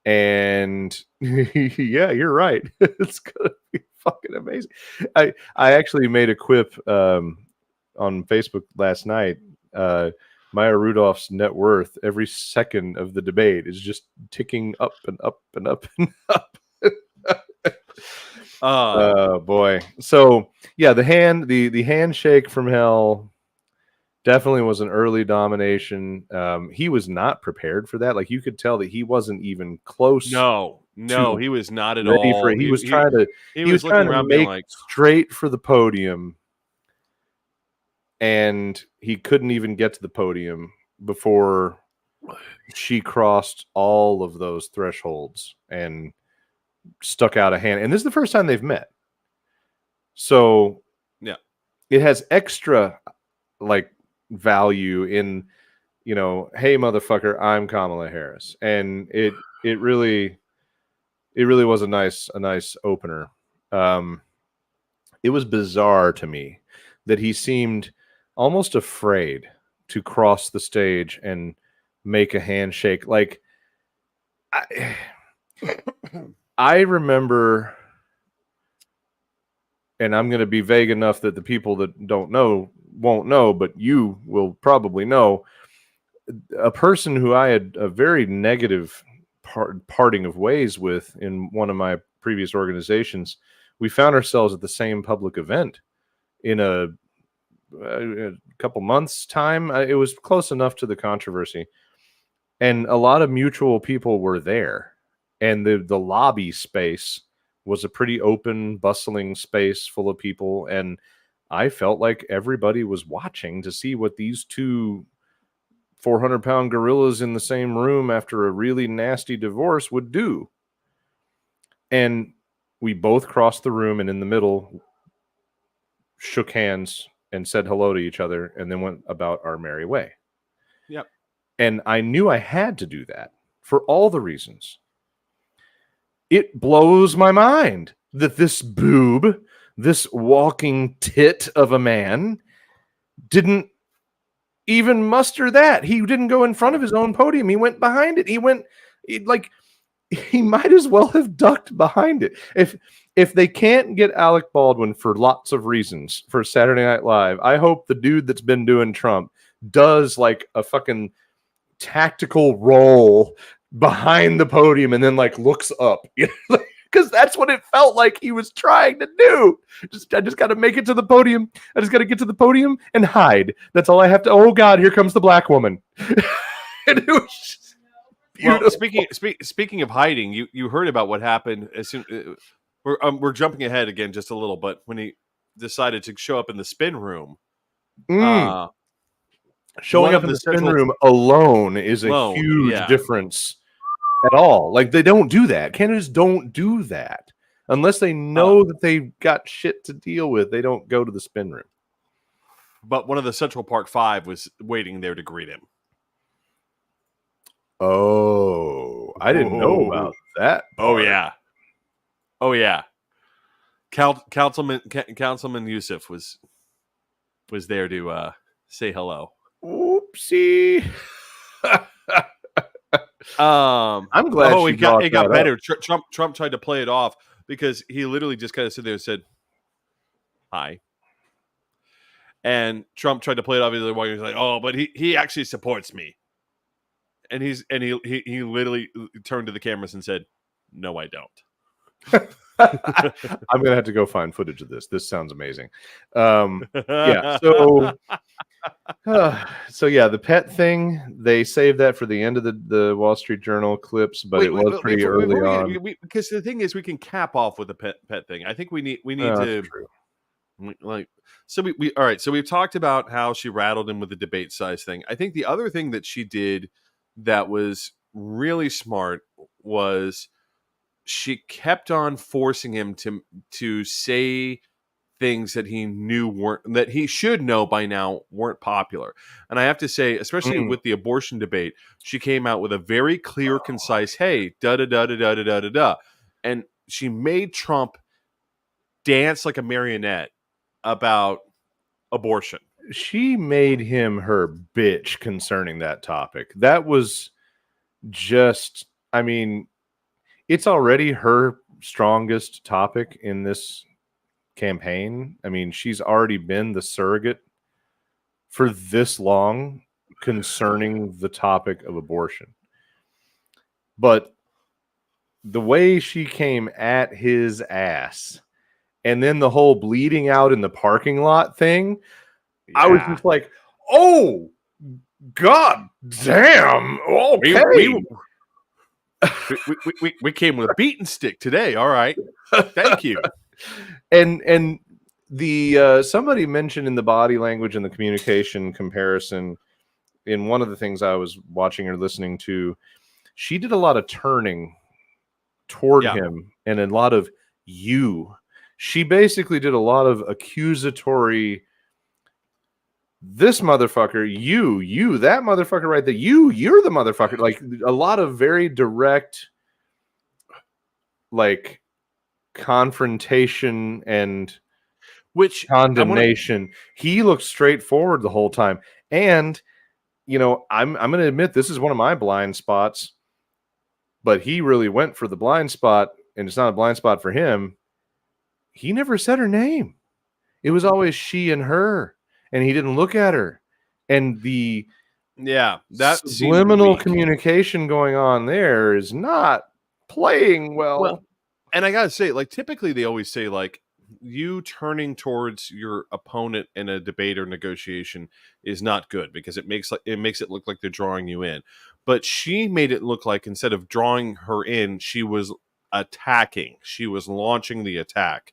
And yeah, you're right. It's going to be fucking amazing. I actually made a quip on Facebook last night. Maya Rudolph's net worth every second of the debate is just ticking up and up and up and up. Oh boy. So yeah, the handshake from hell definitely was an early domination. He was not prepared for that. Like you could tell that he wasn't even close. No, he was not at ready all. For it. He was trying to make like straight for the podium, and he couldn't even get to the podium before she crossed all of those thresholds and stuck out a hand. And this is the first time they've met. So yeah, it has extra like value in, hey motherfucker, I'm Kamala Harris. And it really was a nice opener. It was bizarre to me that he seemed almost afraid to cross the stage and make a handshake. Like I remember, and I'm going to be vague enough that the people that don't know won't know, but you will probably know, a person who I had a very negative parting of ways with in one of my previous organizations, we found ourselves at the same public event in a couple months' time. It was close enough to the controversy, and a lot of mutual people were there, and the lobby space was a pretty open, bustling space full of people, and I felt like everybody was watching to see what these two 400-pound gorillas in the same room after a really nasty divorce would do. And we both crossed the room, and in the middle shook hands and said hello to each other, and then went about our merry way. Yep. And I knew I had to do that for all the reasons. It blows my mind that this boob, this walking tit of a man, didn't even muster that. He didn't go in front of his own podium. He went behind it. He might as well have ducked behind it. If they can't get Alec Baldwin for lots of reasons for Saturday Night Live, I hope the dude that's been doing Trump does like a fucking tactical roll behind the podium and then like looks up, because that's what it felt like he was trying to do. I just got to make it to the podium. I just got to get to the podium and hide. That's all I have to. Oh God, here comes the black woman. And it was just beautiful. Well, speaking of hiding, you heard about what happened as soon. We're jumping ahead again just a little, but when he decided to show up in the spin room, showing up in the spin room alone is a huge difference at all. Like, they don't do that. Candidates don't do that unless they know that they've got shit to deal with. They don't go to the spin room. But one of the Central Park Five was waiting there to greet him. Oh, I didn't know about that part. Oh yeah. Councilman Yusuf was there to say hello. Oopsie. I'm glad. Oh, it got better. Trump tried to play it off because he literally just kind of stood there and said, "Hi." And Trump tried to play it off the other way. He was like, "Oh, but he actually supports me." And he literally turned to the cameras and said, "No, I don't." I'm gonna have to go find footage of this. This sounds amazing. Yeah. So yeah, the pet thing, they saved that for the end of the Wall Street Journal clips, but it was pretty early on. Because the thing is, we can cap off with the pet thing. I think we need to. True. We all right. So we've talked about how she rattled him with the debate size thing. I think the other thing that she did that was really smart was she kept on forcing him to say things that he knew that he should know by now weren't popular. And I have to say, especially with the abortion debate, she came out with a very clear, concise, hey, da da da da da da da da, and she made Trump dance like a marionette about abortion. She made him her bitch concerning that topic. That was just, I mean, it's already her strongest topic in this campaign. I mean, she's already been the surrogate for this long concerning the topic of abortion. But the way she came at his ass, and then the whole bleeding out in the parking lot thing, I was just like, oh, God damn. Okay. We came with a beating stick today. All right. Thank you. And the somebody mentioned in the body language and the communication comparison in one of the things I was watching or listening to, she did a lot of turning toward him and a lot of you. She basically did a lot of accusatory, this motherfucker, you, that motherfucker right there, you're the motherfucker. Like a lot of very direct, like, confrontation and condemnation. He looked straightforward the whole time. And, you know, I'm going to admit this is one of my blind spots, but he really went for the blind spot, and it's not a blind spot for him. He never said her name. It was always she and her, and he didn't look at her. And the that subliminal communication going on there is not playing well. And I gotta say, like, typically they always say, like, you turning towards your opponent in a debate or negotiation is not good because it makes it look like they're drawing you in. But she made it look like instead of drawing her in, she was attacking. She was launching the attack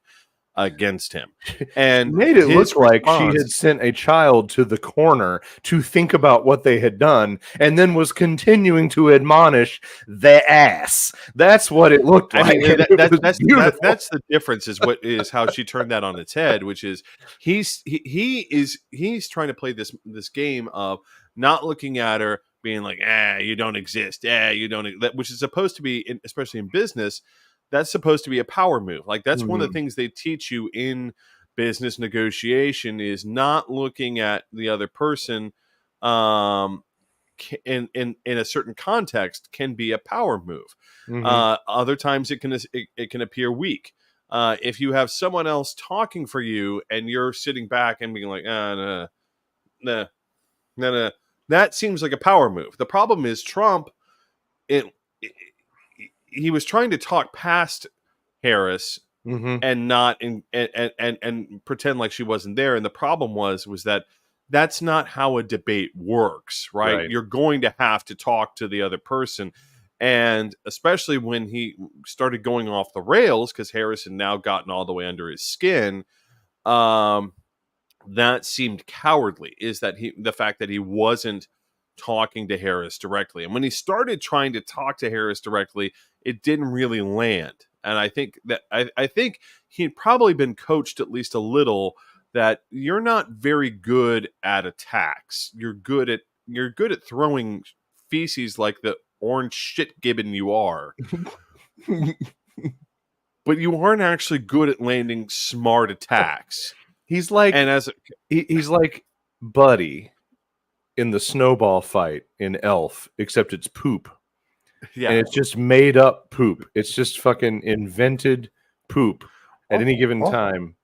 against him. And Made it his look like she response- had sent a child to the corner to think about what they had done and then was continuing to admonish the ass. That's what it looked like. I mean, and it was that's beautiful. that's the difference. Is how she turned that on its head, which is he's trying to play this game of not looking at her, being like, you don't exist, you don't, which is supposed to be, especially in business, that's supposed to be a power move. Like that's one of the things they teach you in business negotiation is not looking at the other person. In a certain context can be a power move. Other times it can appear weak. If you have someone else talking for you and you're sitting back and being like, no, that seems like a power move. The problem is Trump, he was trying to talk past Harris and not and pretend like she wasn't there. And the problem was that that's not how a debate works, right? You're going to have to talk to the other person. And especially when he started going off the rails, because Harris had now gotten all the way under his skin, that seemed cowardly, is that the fact that he wasn't talking to Harris directly. And when he started trying to talk to Harris directly, it didn't really land. And I think that I think he'd probably been coached at least a little that you're not very good at attacks. You're good at throwing feces like the orange shit gibbon you are. But you aren't actually good at landing smart attacks. He's like, and he's like Buddy in the snowball fight in Elf, except it's poop. Yeah. And it's just made up poop. It's just fucking invented poop at any given time.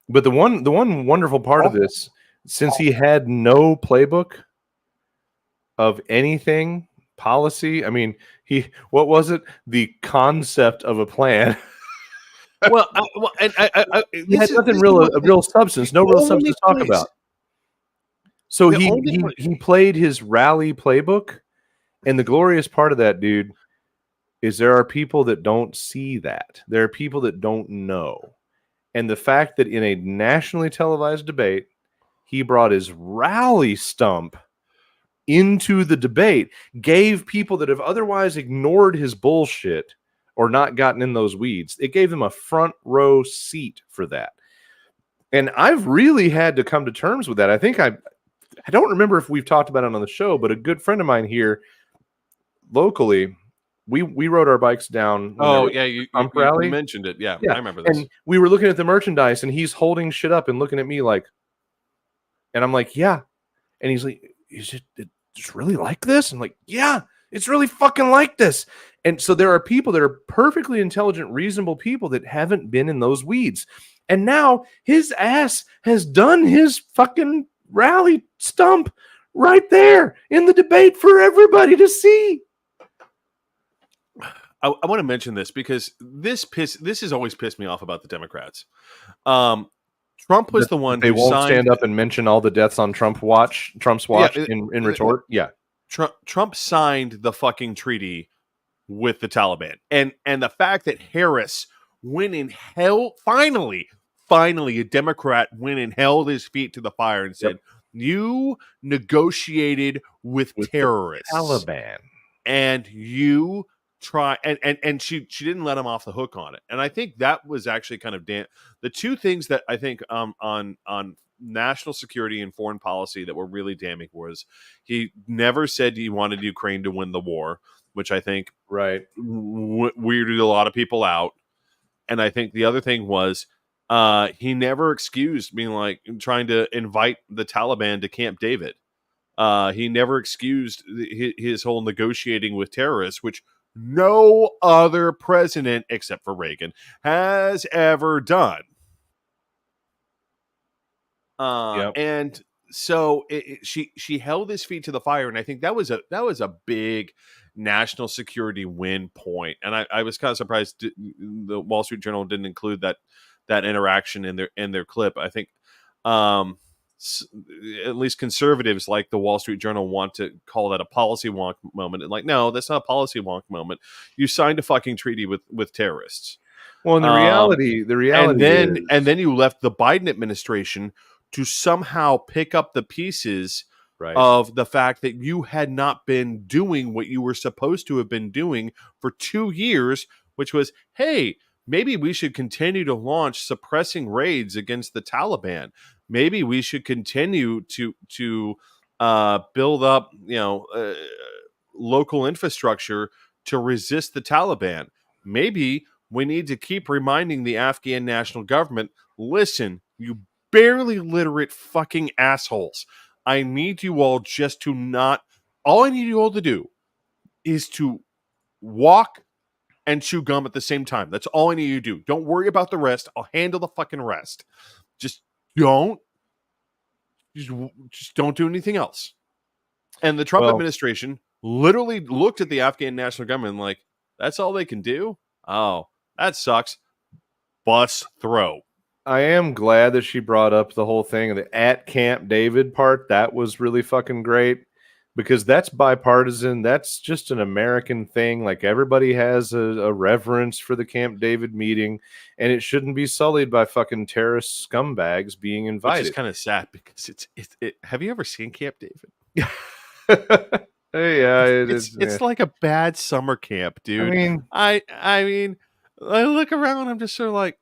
But the one wonderful part of this, since he had no playbook of anything, policy, I mean, what was it? The concept of a plan. Well, He had nothing real substance, no real substance to talk about. So he played his rally playbook, and the glorious part of that, dude, is there are people that don't see that. There are people that don't know. And the fact that in a nationally televised debate, he brought his rally stump into the debate, gave people that have otherwise ignored his bullshit or not gotten in those weeds, it gave them a front row seat for that. And I've really had to come to terms with that. I think I don't remember if we've talked about it on the show, but a good friend of mine here locally, we rode our bikes down. Oh yeah, you rally. Mentioned it. Yeah, I remember this. And we were looking at the merchandise, and he's holding shit up and looking at me like, and I'm like, yeah. And he's like, it's really like this? I'm like, yeah, it's really fucking like this. And so there are people that are perfectly intelligent, reasonable people that haven't been in those weeds. And now his ass has done his fucking rally stump right there in the debate for everybody to see. I want to mention this because this has always pissed me off about the Democrats. Trump was the one they who won't stand up and mention all the deaths on Trump's watch in retort. Yeah. Trump signed the fucking treaty with the Taliban. And the fact that Harris went and finally a Democrat went and held his feet to the fire and said, you negotiated with terrorists. Taliban. And you try and she didn't let him off the hook on it. And I think that was actually kind of the two things that I think on national security and foreign policy that were really damning was he never said he wanted Ukraine to win the war, which I think weirded a lot of people out. And I think the other thing was he never excused being like trying to invite the Taliban to Camp David. He never excused his whole negotiating with terrorists, which no other president except for Reagan has ever done. And she held his feet to the fire, and I think that was a big national security win point. And I was kind of surprised the Wall Street Journal didn't include that interaction in their clip. I think at least conservatives like the Wall Street Journal want to call that a policy wonk moment. And like, no, that's not a policy wonk moment. You signed a fucking treaty with terrorists. Well, and the reality and then you left the Biden administration to somehow pick up the pieces of the fact that you had not been doing what you were supposed to have been doing for 2 years, which was, hey, maybe we should continue to launch suppressing raids against the Taliban. Maybe we should continue to build up, local infrastructure to resist the Taliban. Maybe we need to keep reminding the Afghan national government, listen, you barely literate fucking assholes. I need you all just to not, all I need you all to do is to walk and chew gum at the same time. That's all I need you to do. Don't worry about the rest. I'll handle the fucking rest. Just don't do anything else. And the Trump administration literally looked at the Afghan national government like, that's all they can do? Oh, that sucks. Bus throw. I am glad that she brought up the whole thing of the at Camp David part. That was really fucking great because that's bipartisan. That's just an American thing. Like everybody has a reverence for the Camp David meeting, and it shouldn't be sullied by fucking terrorist scumbags being invited. Which is kind of sad because it. Have you ever seen Camp David? Yeah, it's like a bad summer camp, dude. I mean, I look around and I'm just sort of like,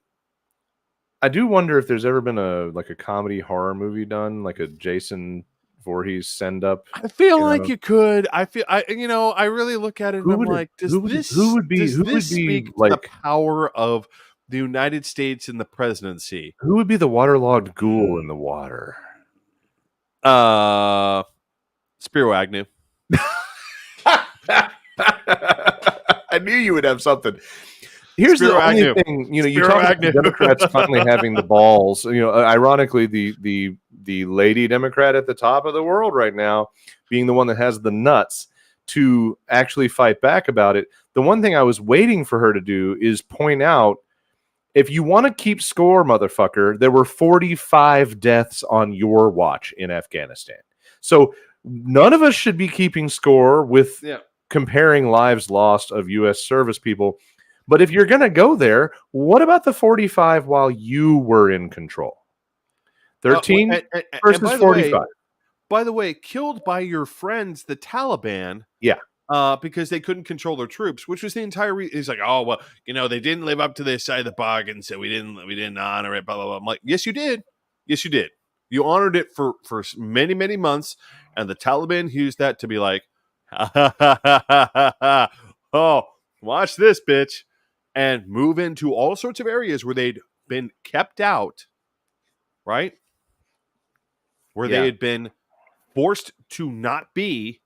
I do wonder if there's ever been a comedy horror movie done, like a Jason Voorhees send up. I feel like you could. I really look at it and I'm like, who would speak to the power of the United States and the presidency? Who would be the waterlogged ghoul in the water? Spiro Agnew. I knew you would have something. Here's Spiro the only thing, you talk about the Democrats finally having the balls. Ironically, the lady Democrat at the top of the world right now being the one that has the nuts to actually fight back about it. The one thing I was waiting for her to do is point out, if you want to keep score, motherfucker, there were 45 deaths on your watch in Afghanistan. So none of us should be keeping score with comparing lives lost of U.S. service people. But if you're going to go there, what about the 45 while you were in control? 13 versus 45. By the way, killed by your friends, the Taliban. Yeah. Because they couldn't control their troops, which was the entire reason. He's like, oh, well, they didn't live up to their side of the bargain, so we didn't honor it, blah, blah, blah. I'm like, yes, you did. Yes, you did. You honored it for many, many months, and the Taliban used that to be like, oh, watch this, bitch, and move into all sorts of areas where they'd been kept out, right? Where they had been forced to not be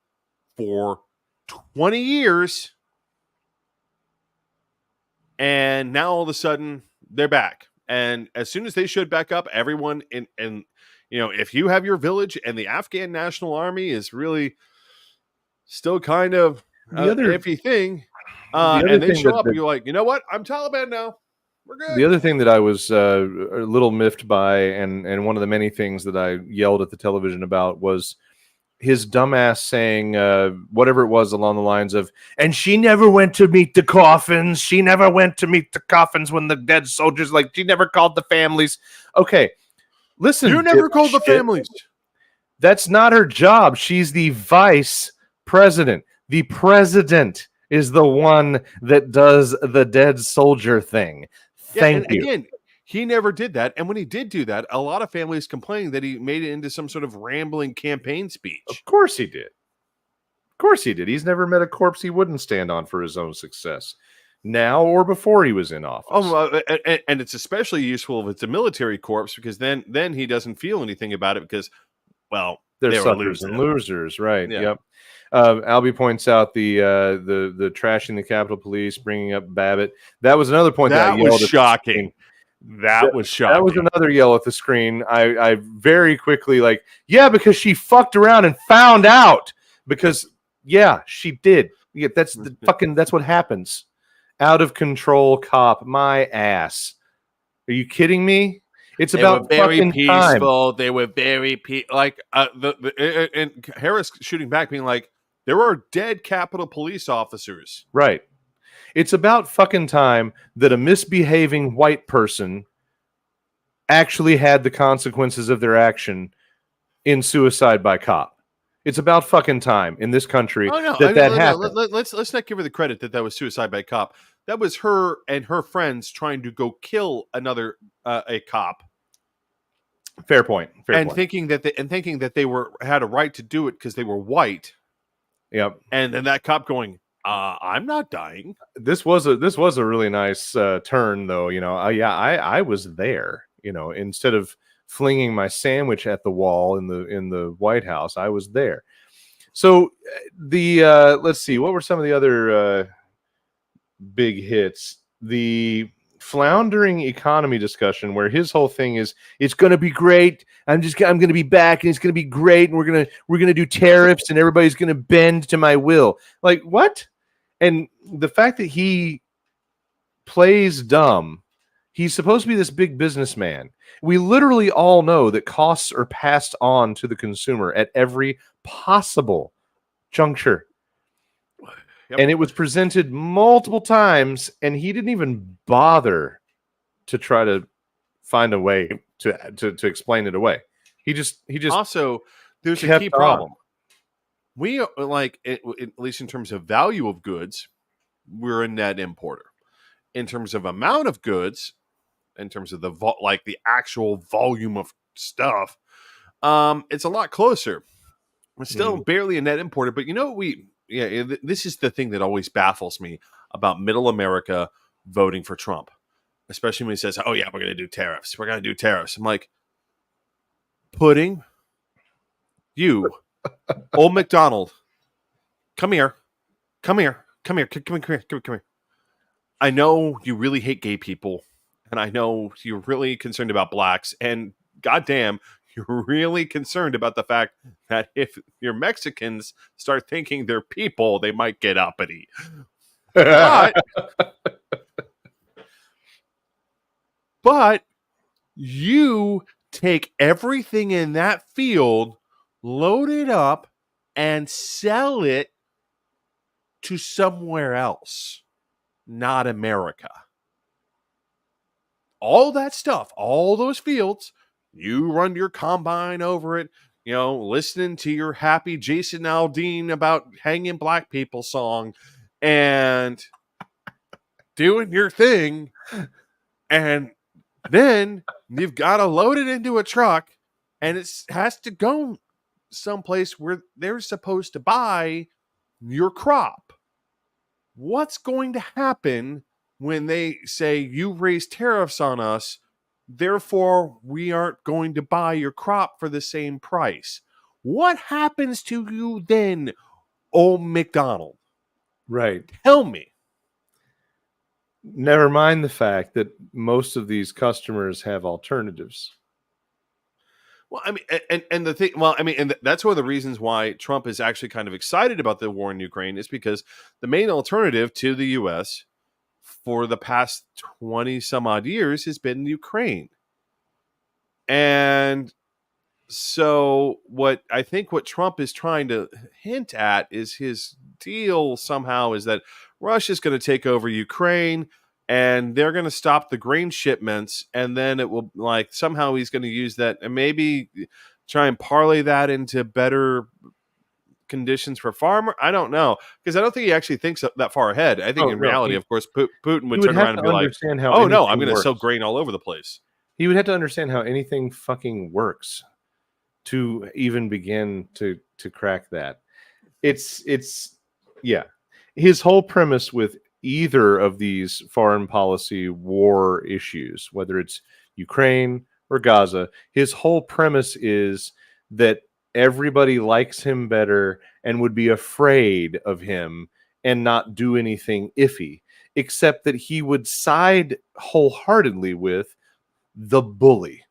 for 20 years, and now all of a sudden they're back. And as soon as they showed back up, everyone if you have your village and the Afghan National Army is really still kind of iffy thing, and they show up, you're like, you know what? I'm Taliban now. We're good. The other thing that I was a little miffed by, and one of the many things that I yelled at the television about, was his dumbass saying whatever it was along the lines of, and she never went to meet the coffins. She never went to meet the coffins when the dead soldiers, like, she never called the families. Okay, listen. You never called the families. That's not her job. She's the vice president. The president is the one that does the dead soldier thing. Thank you. Again, he never did that. And when he did do that, a lot of families complaining that he made it into some sort of rambling campaign speech. Of course he did. Of course he did. He's never met a corpse he wouldn't stand on for his own success, now or before he was in office. And it's especially useful if it's a military corpse, because then he doesn't feel anything about it because, well, they're suckers and losers, right? Yeah. Yep. Albie points out the trashing the Capitol Police, bringing up Babbitt. That was another point that was shocking. That was shocking. That was another yell at the screen. I very quickly because she fucked around and found out because she did. Yeah, that's what happens. Out of control cop, my ass. Are you kidding me? It's about very fucking peaceful. time. They were very and Harris shooting back, being like, there are dead Capitol Police officers. Right. It's about fucking time that a misbehaving white person actually had the consequences of their action in suicide by cop. It's about fucking time in this country that happened. Let's not give her the credit that was suicide by cop. That was her and her friends trying to go kill another a cop. Fair point. Thinking that they had a right to do it because they were white. Yep. And then that cop going, I'm not dying. This was a really nice turn, though. I was there. Instead of flinging my sandwich at the wall in the White House, I was there. So let's see, what were some of the other big hits? The floundering economy discussion, where his whole thing is, it's going to be great. I'm going to be back, and it's going to be great, and we're going to do tariffs, and everybody's going to bend to my will. Like, what? And the fact that he plays dumb, he's supposed to be this big businessman. We literally all know that costs are passed on to the consumer at every possible juncture. Yep. And it was presented multiple times, and he didn't even bother to try to find a way to explain it away. He just also, there's a key problem. We are, at least in terms of value of goods, we're a net importer. In terms of amount of goods, in terms of the actual volume of stuff, it's a lot closer. We're still barely a net importer, but this is the thing that always baffles me about middle America voting for Trump, especially when he says, "Oh yeah, we're going to do tariffs. We're going to do tariffs." I'm like, pudding, you, old McDonald, come here. I know you really hate gay people, and I know you're really concerned about blacks, and goddamn, you're really concerned about the fact that if your Mexicans start thinking they're people, they might get uppity. But you take everything in that field, load it up, and sell it to somewhere else, not America. All that stuff, all those fields, you run your combine over it, listening to your happy Jason Aldean about hanging black people song and doing your thing. And then you've got to load it into a truck, and it has to go someplace where they're supposed to buy your crop. What's going to happen when they say you raise tariffs on us, therefore we aren't going to buy your crop for the same price? What happens to you then, old McDonald? Right. Tell me. Never mind the fact that most of these customers have alternatives. Well, I mean, and the thing, and that's one of the reasons why Trump is actually kind of excited about the war in Ukraine, is because the main alternative to the U.S. for the past 20 some odd years has been Ukraine. And so what Trump is trying to hint at is his deal somehow is that Russia's going to take over Ukraine, and they're going to stop the grain shipments, and then it will somehow he's going to use that and maybe try and parlay that into better conditions for farmer. I don't know, because I don't think he actually thinks that far ahead. I think in reality, of course, Putin would turn around and be like, "Oh no, I'm going to sell grain all over the place." He would have to understand how anything fucking works to even begin to crack that. It's his whole premise with either of these foreign policy war issues, whether it's Ukraine or Gaza, his whole premise is that everybody likes him better and would be afraid of him and not do anything iffy, except that he would side wholeheartedly with the bully.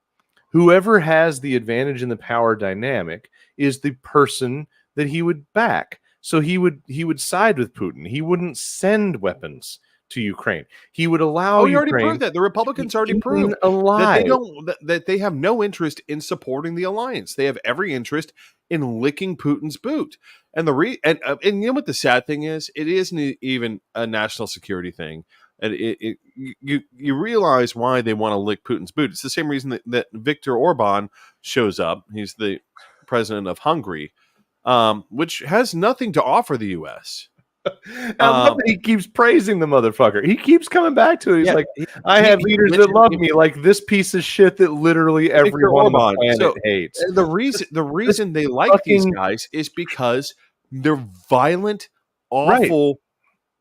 Whoever has the advantage in the power dynamic is the person that he would back. So he would side with Putin. He wouldn't send weapons to Ukraine. He would allow He already Ukraine proved that. The Republicans to be already proved eaten alive. that they have no interest in supporting the alliance. They have every interest in licking Putin's boot. And and you know what the sad thing is? It isn't even a national security thing. And you realize why they want to lick Putin's boot. It's the same reason that Viktor Orban shows up. He's the president of Hungary, which has nothing to offer the U.S. I love that he keeps praising the motherfucker. He keeps coming back to it. He's Yeah, like, I have leaders that love me, like this piece of shit that literally everyone on the planet hates. The reason they like these guys is because they're violent, awful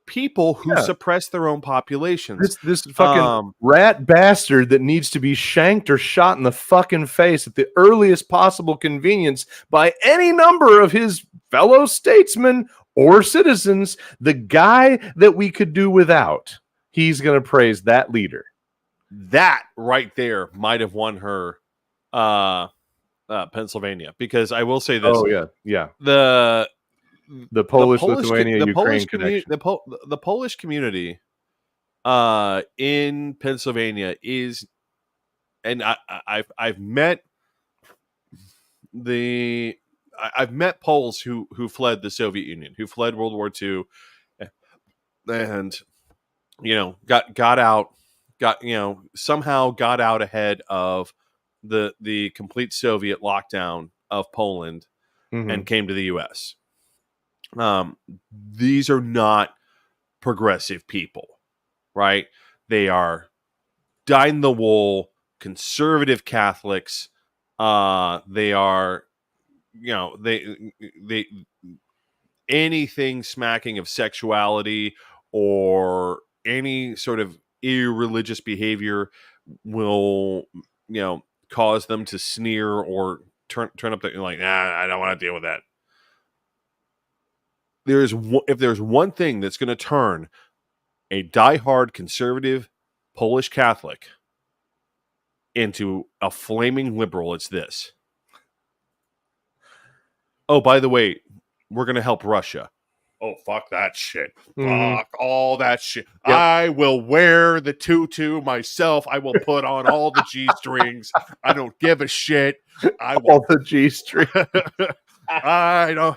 people who suppress their own populations. This fucking rat bastard that needs to be shanked or shot in the fucking face at the earliest possible convenience by any number of his fellow statesmen or citizens, the guy that we could do without, he's going to praise that leader. That right there might have won her Pennsylvania, because I will say this. Oh, yeah. The Polish Lithuania Ukraine connection. The Polish community in Pennsylvania is, and I've met Poles who fled the Soviet Union, who fled World War II, and got out, somehow got out ahead of the complete Soviet lockdown of Poland, and came to the U.S. These are not progressive people, right? They are dyed-in-the-wool conservative Catholics. They are, they anything smacking of sexuality or any sort of irreligious behavior will, cause them to sneer or turn up the, like, I don't want to deal with that. If there's one thing that's going to turn a diehard conservative Polish Catholic into a flaming liberal, it's this. Oh, by the way, we're going to help Russia. Oh, fuck that shit. Fuck all that shit. Yep. I will wear the tutu myself. I will put on all the G-strings. I don't give a shit. All the G-strings. I don't.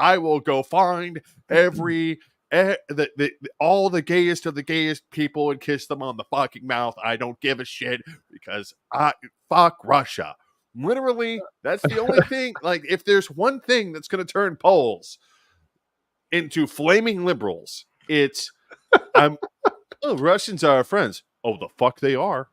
I will go find all the gayest of the gayest people and kiss them on the fucking mouth. I don't give a shit, because fuck Russia. Literally, that's the only thing. Like, if there's one thing that's going to turn Poles into flaming liberals, it's Russians are our friends. Oh, the fuck they are.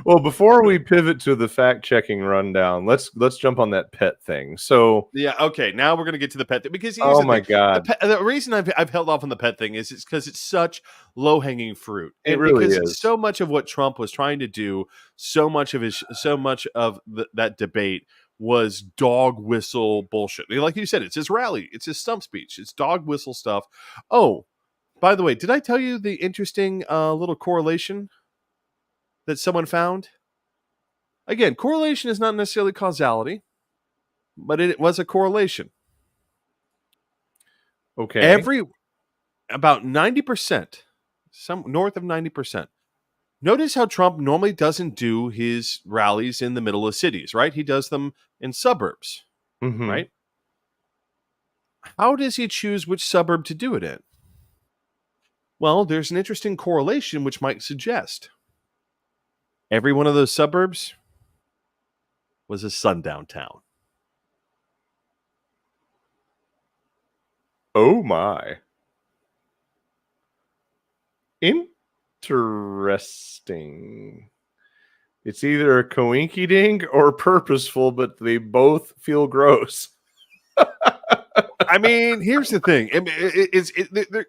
Well, before we pivot to the fact-checking rundown, let's jump on that pet thing. So yeah, okay. Now we're gonna get to the pet thing, because oh my god, the reason I've held off on the pet thing is it's because it's such low-hanging fruit. It really because is. So much of what Trump was trying to do, so much of that debate was dog whistle bullshit. Like you said, it's his rally, it's his stump speech, it's dog whistle stuff. Oh, by the way, did I tell you the interesting little correlation that someone found? Again, correlation is not necessarily causality, but it was a correlation. Okay. About 90%, some north of 90%. Notice how Trump normally doesn't do his rallies in the middle of cities, right? He does them in suburbs, right? How does he choose which suburb to do it in? Well, there's an interesting correlation which might suggest every one of those suburbs was a sundown town. Oh my. Interesting. It's either a coinky-dink or purposeful, but they both feel gross. I mean, here's the thing. I mean,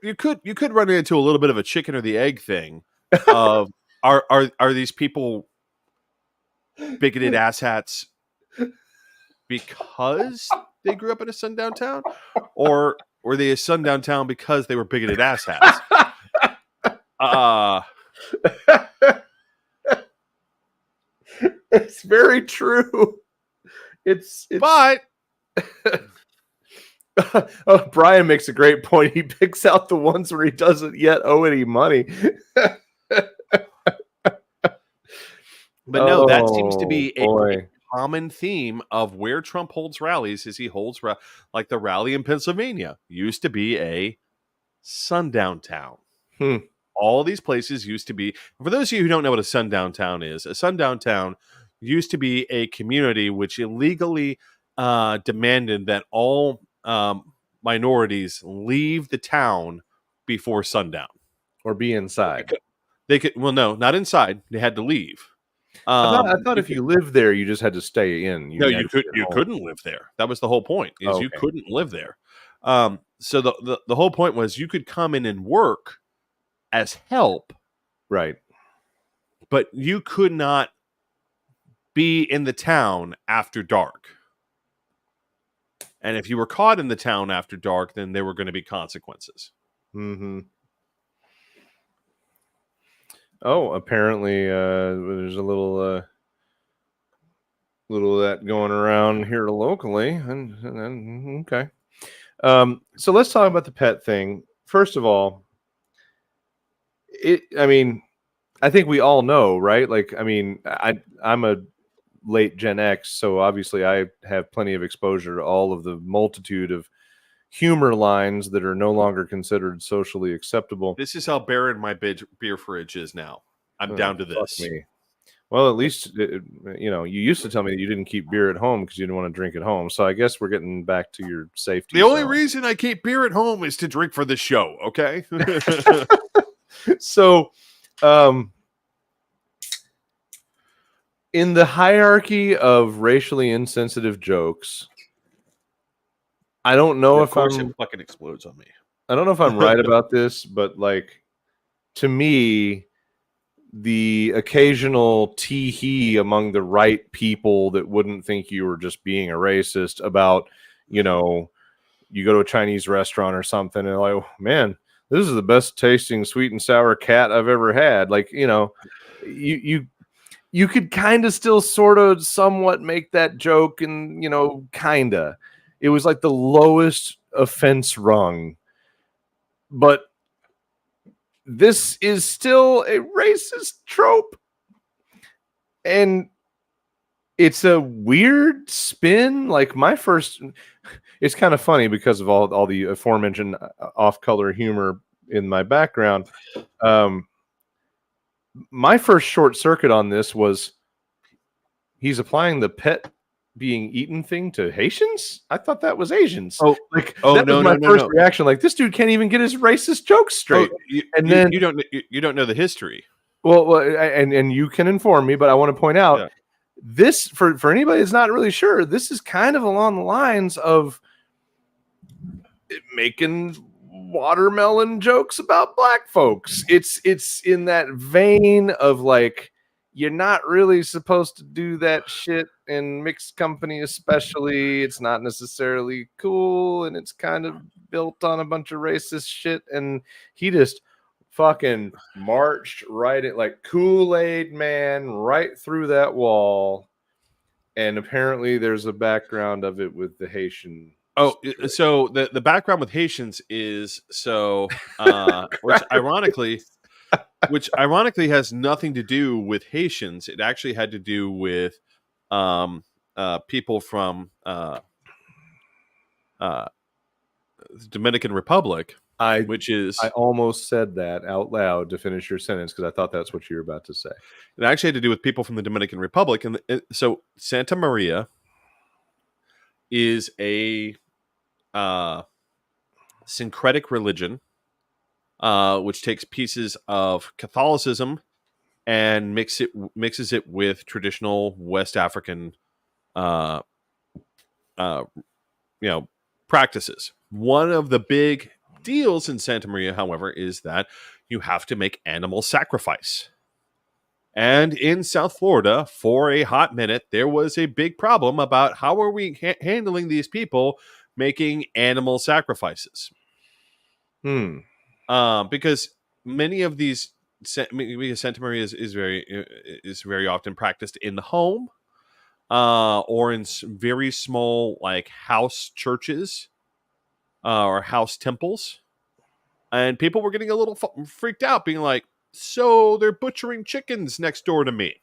you could run into a little bit of a chicken or the egg thing of are these people bigoted asshats because they grew up in a sundown town, or were they a sundown town because they were bigoted asshats? It's very true. It's but oh, Brian makes a great point. He picks out the ones where he doesn't yet owe any money. But no, that seems to be boy. a common theme of where Trump holds rallies. Is he holds like the rally in Pennsylvania used to be a sundown town. All these places used to be. For those of you who don't know what a sundown town is, a sundown town used to be a community which illegally demanded that all minorities leave the town before sundown Or be inside. They could. Well, no, not inside. They had to leave. I thought if you lived there, you just had to stay in. You couldn't live there. That was the whole point. You couldn't live there. So the whole point was you could come in and work as help, right? But you could not be in the town after dark. And if you were caught in the town after dark, then there were going to be consequences. Mm-hmm. Oh, apparently there's a little of that going around here locally, and okay. So let's talk about the pet thing. First of all, I think we all know, right? Like, I'm a late Gen X, so obviously I have plenty of exposure to all of the multitude of humor lines that are no longer considered socially acceptable. This is how barren my beer fridge is now. I'm down to this. Me. Well, at least, you used to tell me that you didn't keep beer at home because you didn't want to drink at home. So I guess we're getting back to your safety. The only reason I keep beer at home is to drink for the show, okay? So, in the hierarchy of racially insensitive jokes, I don't know if it fucking explodes on me. I don't know if I'm right about this, but like, to me, the occasional tee-hee among the right people that wouldn't think you were just being a racist about, you go to a Chinese restaurant or something and like, oh, man, this is the best tasting sweet and sour cat I've ever had. Like, you could kind of still sort of somewhat make that joke and, kind of. It was like the lowest offense rung. But this is still a racist trope. And it's a weird spin. Like it's kind of funny because of all the aforementioned off-color humor in my background. My first short circuit on this was he's applying the pet being eaten thing to Haitians. I thought that was Asians. That was my first reaction. Like, this dude can't even get his racist jokes straight. Then you don't know the history. Well, and you can inform me, but I want to point out this for anybody that's not really sure. This is kind of along the lines of making watermelon jokes about black folks. It's in that vein of like, you're not really supposed to do that shit in mixed company, especially. It's not necessarily cool, and it's kind of built on a bunch of racist shit. And he just fucking marched right at like Kool-Aid Man right through that wall. And apparently there's a background of it with the Haitian. So the background with Haitians is which ironically has nothing to do with Haitians. It actually had to do with people from the Dominican Republic. I almost said that out loud to finish your sentence because I thought that's what you were about to say. It actually had to do with people from the Dominican Republic, and so Santa Maria is a syncretic religion, which takes pieces of Catholicism and mixes it with traditional West African, practices. One of the big deals in Santa Maria, however, is that you have to make animal sacrifice. And in South Florida, for a hot minute, there was a big problem about how are we handling these people making animal sacrifices. Because many of these Santa Maria is very often practiced in the home, or in very small like house churches, or house temples, and people were getting a little freaked out, being like, "So they're butchering chickens next door to me."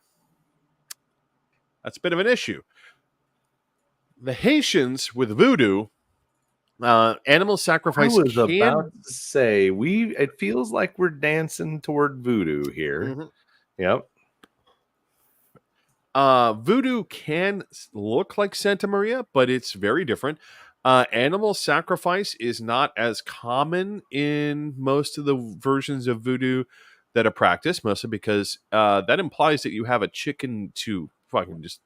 That's a bit of an issue. The Haitians with voodoo, animal I sacrifice was can. about to say it feels like we're dancing toward voodoo here. Mhm. Yep. Voodoo can look like Santa Maria, but it's very different. Animal sacrifice is not as common in most of the versions of voodoo that are practiced, mostly because that implies that you have a chicken to fucking just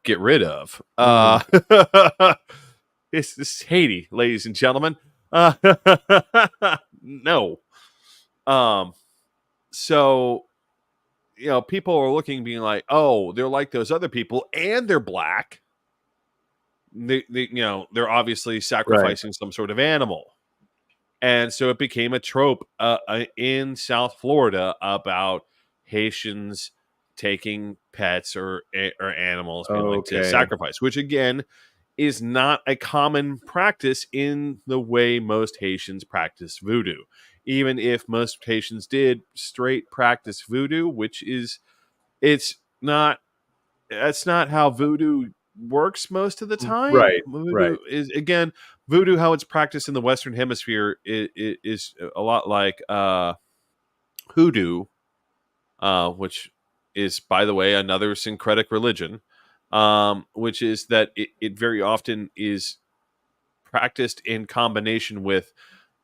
get rid of. It's Haiti, ladies and gentlemen. No. So people are looking, being like, "Oh, they're like those other people, and they're black. They're obviously sacrificing some sort of animal." And so it became a trope in South Florida about Haitians taking pets or animals, being like to Okay. sacrifice, which again is not a common practice in the way most Haitians practice voodoo. Even if most Haitians did straight practice voodoo, which is that's not how voodoo works most of the time. Right. Voodoo is, again, voodoo, how it's practiced in the Western Hemisphere is a lot like hoodoo, which is, by the way, another syncretic religion, which is that it very often is practiced in combination with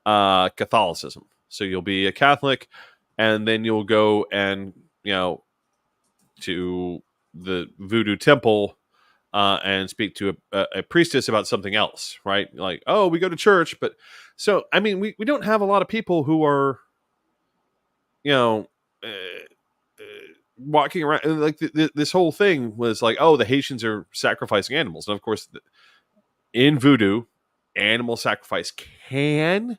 Catholicism. So you'll be a Catholic, and then you'll go and to the voodoo temple and speak to a priestess about something else, right? Like, oh, we go to church, but so I mean, we don't have a lot of people who are walking around like this whole thing was like, oh, the Haitians are sacrificing animals, and of course, in voodoo, animal sacrifice can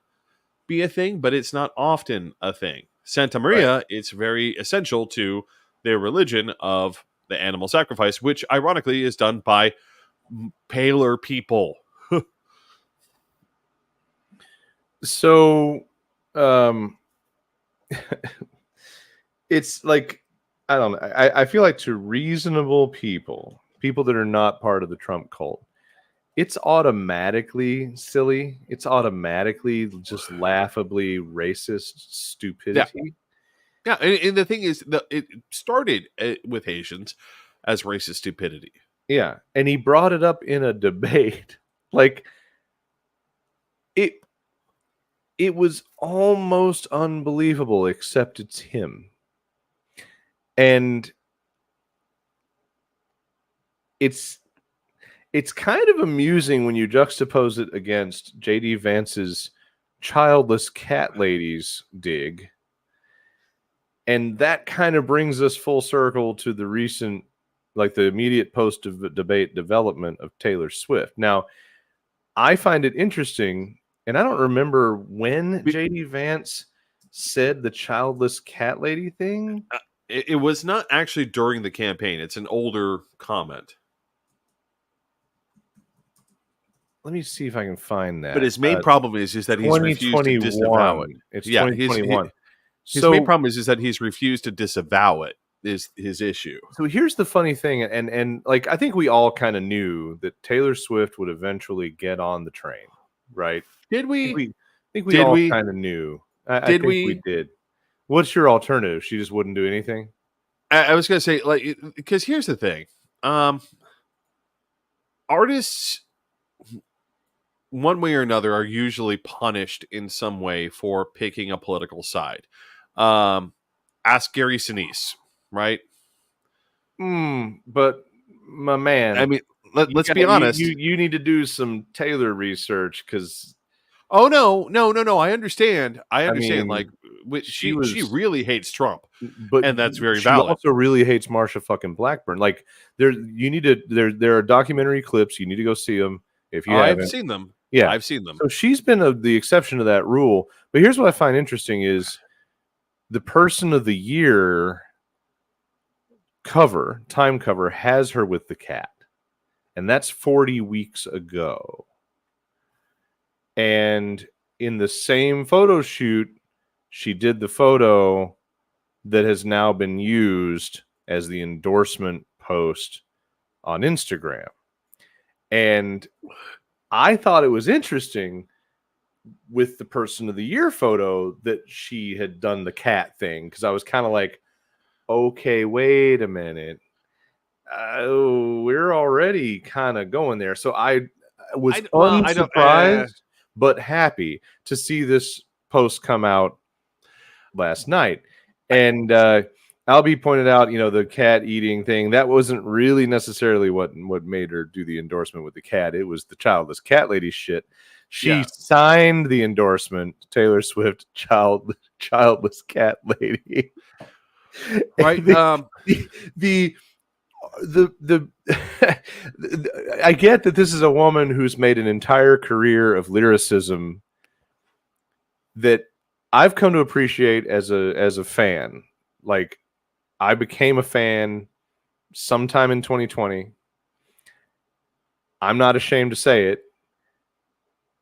be a thing, but it's not often a thing. Santa Maria, it's very essential to their religion of the animal sacrifice, which ironically is done by paler people. So, it's like, I don't know. I feel like to reasonable people that are not part of the Trump cult, it's automatically silly. It's automatically just laughably racist stupidity. Yeah, and the thing is, it started with Haitians as racist stupidity. Yeah, and he brought it up in a debate. Like, it was almost unbelievable, except it's him. And it's kind of amusing when you juxtapose it against J.D. Vance's childless cat ladies dig. And that kind of brings us full circle to the recent, like the immediate post-debate development of Taylor Swift. Now, I find it interesting, and I don't remember when J.D. Vance said the childless cat lady thing. It was not actually during the campaign. It's an older comment. Let me see if I can find that. But his main problem is that he's refused to disavow it. It's 2021. His main problem is that he's refused to disavow it, is his issue. So here's the funny thing, and like I think we all kind of knew that Taylor Swift would eventually get on the train, right? Did we? I think we all kind of knew. I think we did. What's your alternative? She just wouldn't do anything? I was going to say, like, because here's the thing. Artists, one way or another, are usually punished in some way for picking a political side. Ask Gary Sinise, right? But my man, I mean, let's be honest. You need to do some Taylor research because. Oh no! I understand. I mean, like she really hates Trump, and that's very valid. She also really hates Marsha fucking Blackburn. Like there are documentary clips. You need to go see them if you haven't seen them. Yeah. I've seen them. So she's been the exception to that rule. But here's what I find interesting is the person of the year time cover has her with the cat. And that's 40 weeks ago. And in the same photo shoot, she did the photo that has now been used as the endorsement post on Instagram. And I thought it was interesting with the person of the year photo that she had done the cat thing, because I was kind of like, okay, wait a minute. We're already kind of going there. So I was unsurprised but happy to see this post come out last night. And Albie pointed out, the cat eating thing, that wasn't really necessarily what made her do the endorsement with the cat. It was the childless cat lady shit. She signed the endorsement, Taylor Swift, childless cat lady. Right. The I get that this is a woman who's made an entire career of lyricism that I've come to appreciate as a fan. Like, I became a fan sometime in 2020. I'm not ashamed to say it.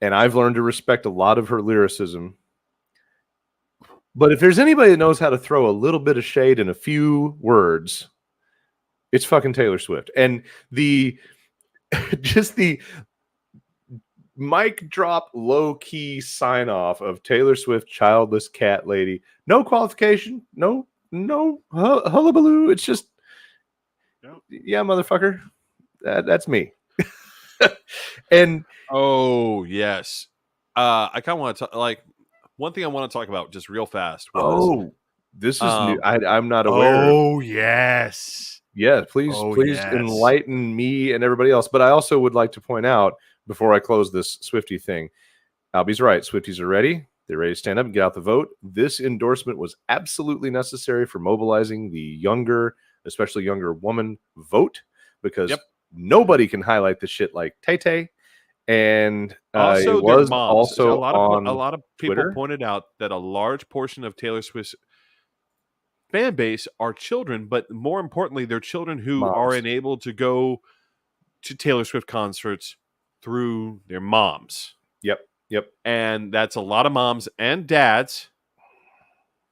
And I've learned to respect a lot of her lyricism. But if there's anybody that knows how to throw a little bit of shade in a few words, it's fucking Taylor Swift. And the mic drop low key sign off of Taylor Swift, childless cat lady. No qualification. No hullabaloo. It's just, yeah, motherfucker. That's me. And oh yes, I kind of want to like one thing I want to talk about just real fast. This is new. I'm not aware. Oh yes. Yeah, please enlighten me and everybody else. But I also would like to point out, before I close this Swiftie thing, Albie's right. Swifties are ready. They're ready to stand up and get out the vote. This endorsement was absolutely necessary for mobilizing the younger, especially younger woman vote, because nobody can highlight the shit like Tay-Tay. And also, it was moms. also a lot of people Twitter pointed out that a large portion of Taylor Swift's fan base are children, but more importantly, they're children who are enabled to go to Taylor Swift concerts through their moms. Yep. And that's a lot of moms and dads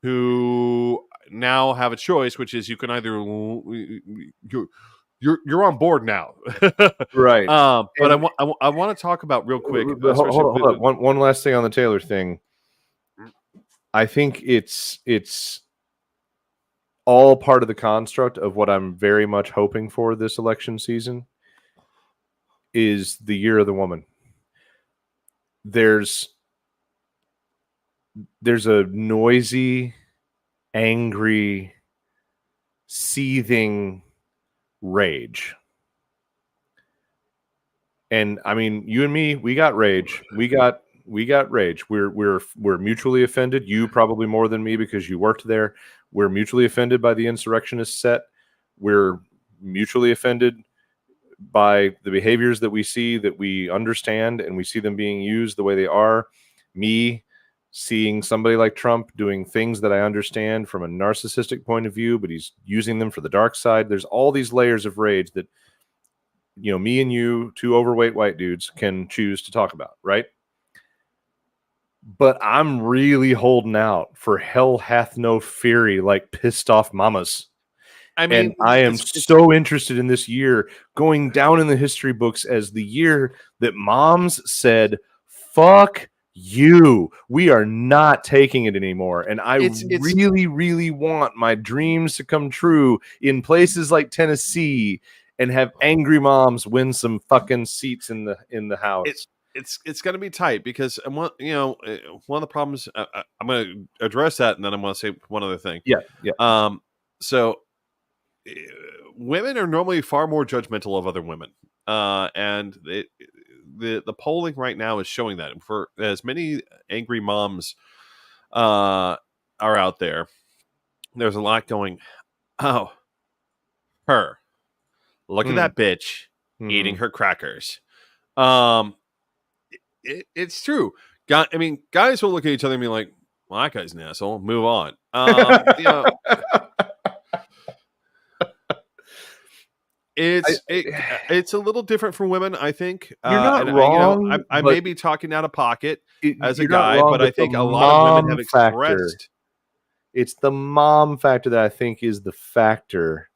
who now have a choice, which is you can either you're on board now, right? But I want to talk about real quick. Hold on. One last thing on the Taylor thing. I think it's all part of the construct of what I'm very much hoping for this election season is the year of the woman. There's a noisy, angry, seething rage. And I mean, you and me, we got rage. We got rage. We're mutually offended. You probably more than me because you worked there. We're mutually offended by the insurrectionist set. We're mutually offended by the behaviors that we see, that we understand, and we see them being used the way they are. Me seeing somebody like Trump doing things that I understand from a narcissistic point of view, but he's using them for the dark side. There's all these layers of rage that, me and you, two overweight white dudes, can choose to talk about, right? But I'm really holding out for hell hath no fury like pissed off mamas. I mean, and I am so interested in this year going down in the history books as the year that moms said, fuck you. We are not taking it anymore. And I really, really want my dreams to come true in places like Tennessee and have angry moms win some fucking seats in the House. It's going to be tight because one of the problems I'm going to address that, and then I'm going to say one other thing. Yeah. So women are normally far more judgmental of other women, and the polling right now is showing that. And for as many angry moms are out there, there's a lot going. Oh, her. Look at that bitch eating her crackers. it's true. Guys will look at each other and be like, "Well, that guy's an asshole. Move on." It's a little different for women, I think. You're not and wrong, I but may be talking out of pocket as a you're not guy, wrong, but I but the think a lot of women mom have factor. expressed. It's the mom factor that I think is the factor.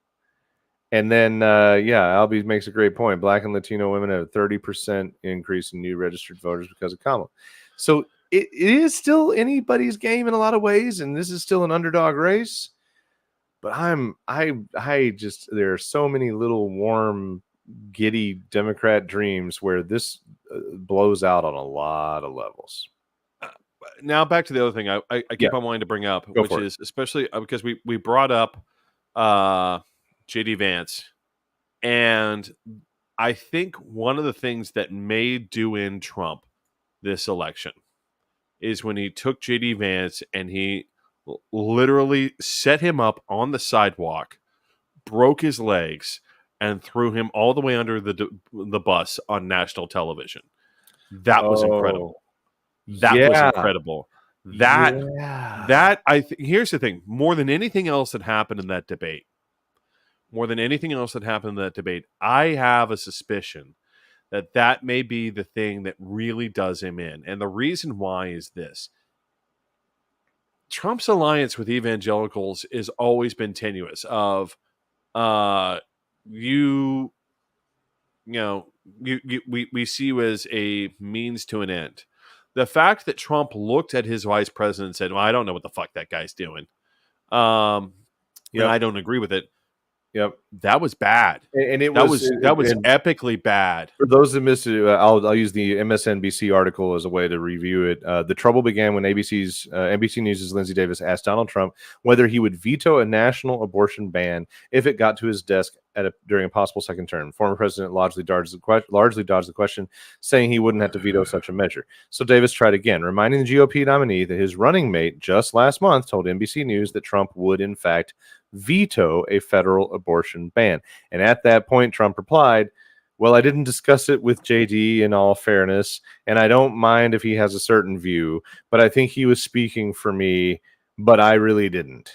And then, Albie makes a great point. Black and Latino women have a 30% increase in new registered voters because of Kamala. So it is still anybody's game in a lot of ways, and this is still an underdog race. But I just, there are so many little warm, giddy Democrat dreams where this blows out on a lot of levels. Now back to the other thing I keep Yeah. on wanting to bring up, Go which for it. is especially because we brought up JD Vance, and I think one of the things that may do in Trump this election is when he took JD Vance and he literally set him up on the sidewalk, broke his legs, and threw him all the way under the bus on national television. That was incredible. That was incredible. That here's the thing. More than anything else that happened in that debate, I have a suspicion that may be the thing that really does him in. And the reason why is this. Trump's alliance with evangelicals has always been tenuous of we see you as a means to an end. The fact that Trump looked at his vice president and said, "Well, I don't know what the fuck that guy's doing. And I don't agree with it." Yep, that was bad, and that was epically bad. For those that missed it, I'll use the MSNBC article as a way to review it. The trouble began when NBC News' Lindsay Davis asked Donald Trump whether he would veto a national abortion ban if it got to his desk during a possible second term. Former president largely dodged the question, saying he wouldn't have to veto such a measure. So Davis tried again, reminding the GOP nominee that his running mate just last month told NBC News that Trump would, in fact, veto a federal abortion ban. And at that point, Trump replied, "Well, I didn't discuss it with JD in all fairness, and I don't mind if he has a certain view, but I think he was speaking for me, but I really didn't.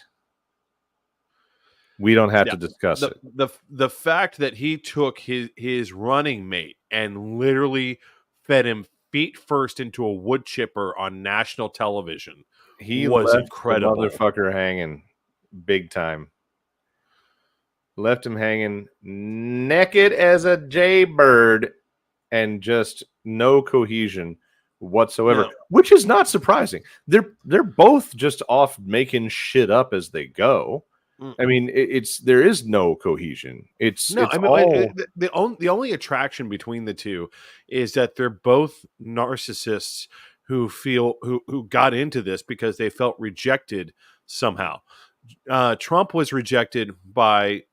We don't have to discuss it." The fact that he took his running mate and literally fed him feet first into a wood chipper on national television was incredible. The motherfucker hanging big time. Left him hanging naked as a jaybird and just no cohesion whatsoever, which is not surprising. They're both just off making shit up as they go. I mean, there is no cohesion. The only attraction between the two is that they're both narcissists who got into this because they felt rejected somehow. Trump was rejected by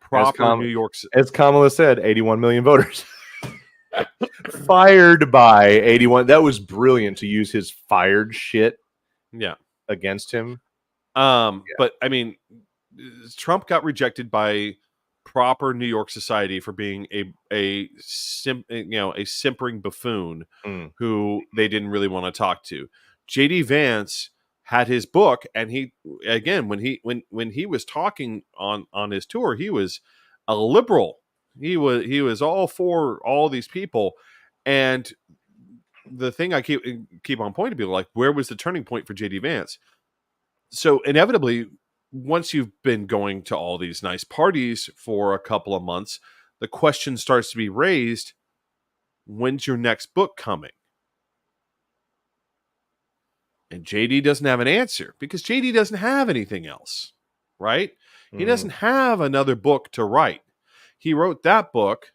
proper New York. As Kamala said, 81 million voters. Fired by 81. That was brilliant to use his fired shit against him. But I mean, Trump got rejected by proper New York society for being a simpering buffoon who they didn't really want to talk to. JD Vance had his book, and he again when he was talking on his tour, he was a liberal. He was all for all these people, and the thing I keep on pointing to people like, where was the turning point for JD Vance? So inevitably, once you've been going to all these nice parties for a couple of months, the question starts to be raised: when's your next book coming? And JD doesn't have an answer because JD doesn't have anything else, right? He doesn't have another book to write. He wrote that book,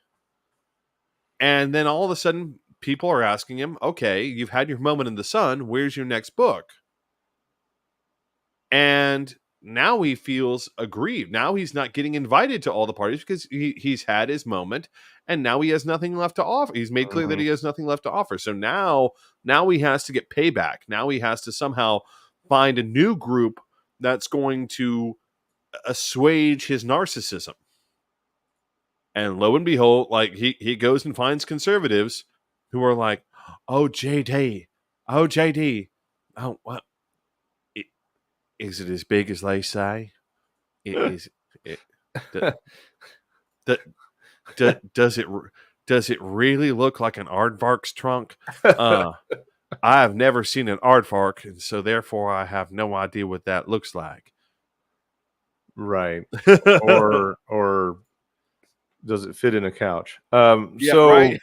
and then all of a sudden, people are asking him, okay, you've had your moment in the sun. Where's your next book? And now he feels aggrieved. Now he's not getting invited to all the parties because he's had his moment, and now he has nothing left to offer. He's made clear that he has nothing left to offer. So now he has to get payback. Now he has to somehow find a new group that's going to assuage his narcissism. And lo and behold, like he goes and finds conservatives who are like, Oh, JD. Oh, JD. Oh, what? Is it as big as they say? It is. It, d- d- does it really look like an aardvark's trunk? I have never seen an aardvark, and so therefore I have no idea what that looks like. Right. Or does it fit in a couch? Yeah, So right.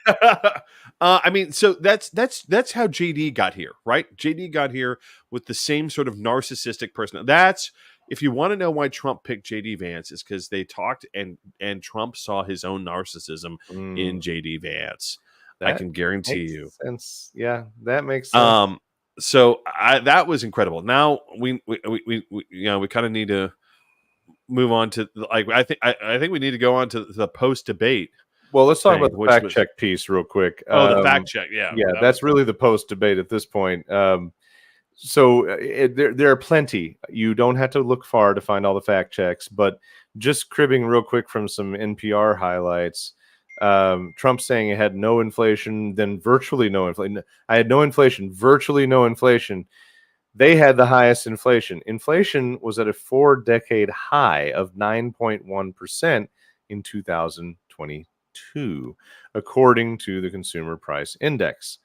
I mean, so that's how JD got here, right? JD got here with the same sort of narcissistic person. That's if you want to know why Trump picked JD Vance, is because they talked and Trump saw his own narcissism in JD Vance. I that can guarantee makes you. sense. Yeah, that makes sense. So that was incredible. Now we kind of need to move on to like I think we need to go on to the post debate. Well, let's talk thing, about the which fact was- check piece real quick. The fact check. Yeah. Yeah, that that's was- really the post debate at this point. There are plenty. You don't have to look far to find all the fact checks, but just cribbing real quick from some NPR highlights. Trump saying it had no inflation, then virtually no inflation. I had no inflation, virtually no inflation. They had the highest inflation. Inflation was at a 4-decade high of 9.1% in 2022, according to the Consumer Price Index.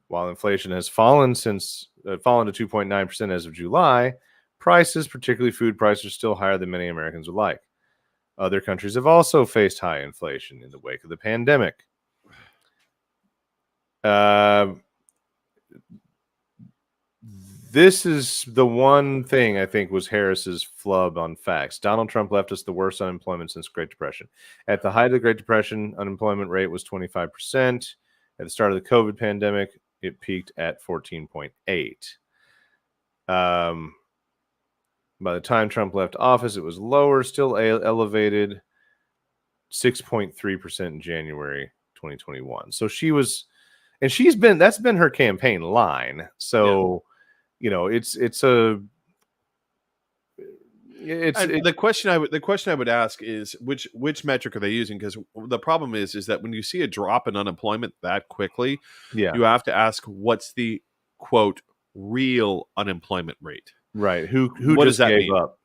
While inflation has fallen to 2.9% as of July, prices, particularly food prices, are still higher than many Americans would like. Other countries have also faced high inflation in the wake of the pandemic. This is the one thing I think was Harris's flub on facts. Donald Trump left us the worst unemployment since Great Depression. At the height of the Great Depression, unemployment rate was 25%. At the start of the COVID pandemic, it peaked at 14.8. By the time Trump left office, it was lower, still elevated, 6.3% in January 2021. So she was, and that's been her campaign line. So, the question I would ask is which metric are they using? Because the problem is that when you see a drop in unemployment that quickly, you have to ask what's the quote real unemployment rate. Right. Who what just does that gave mean? up?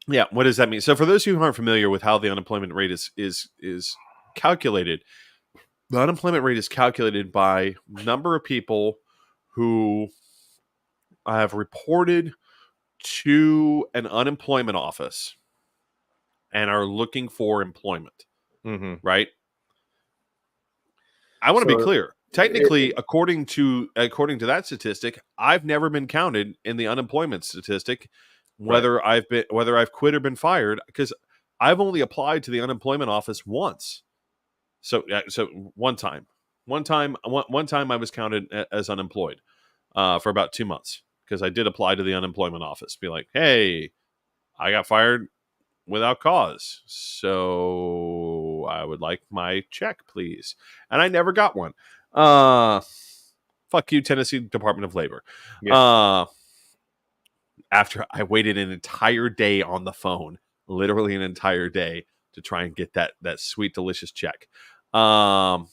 Yeah, what does that mean? So for those who aren't familiar with how the unemployment rate is calculated, the unemployment rate is calculated by number of people who have reported to an unemployment office and are looking for employment. Mm-hmm. Right? I want to be clear. Technically, according to that statistic, I've never been counted in the unemployment statistic, whether I've quit or been fired, because I've only applied to the unemployment office once. So one time I was counted as unemployed for about 2 months, because I did apply to the unemployment office, be like, hey, I got fired without cause, so I would like my check, please. And I never got one. Fuck you, Tennessee Department of Labor. Yeah. After I waited an entire day on the phone, literally an entire day, to try and get that sweet, delicious check. The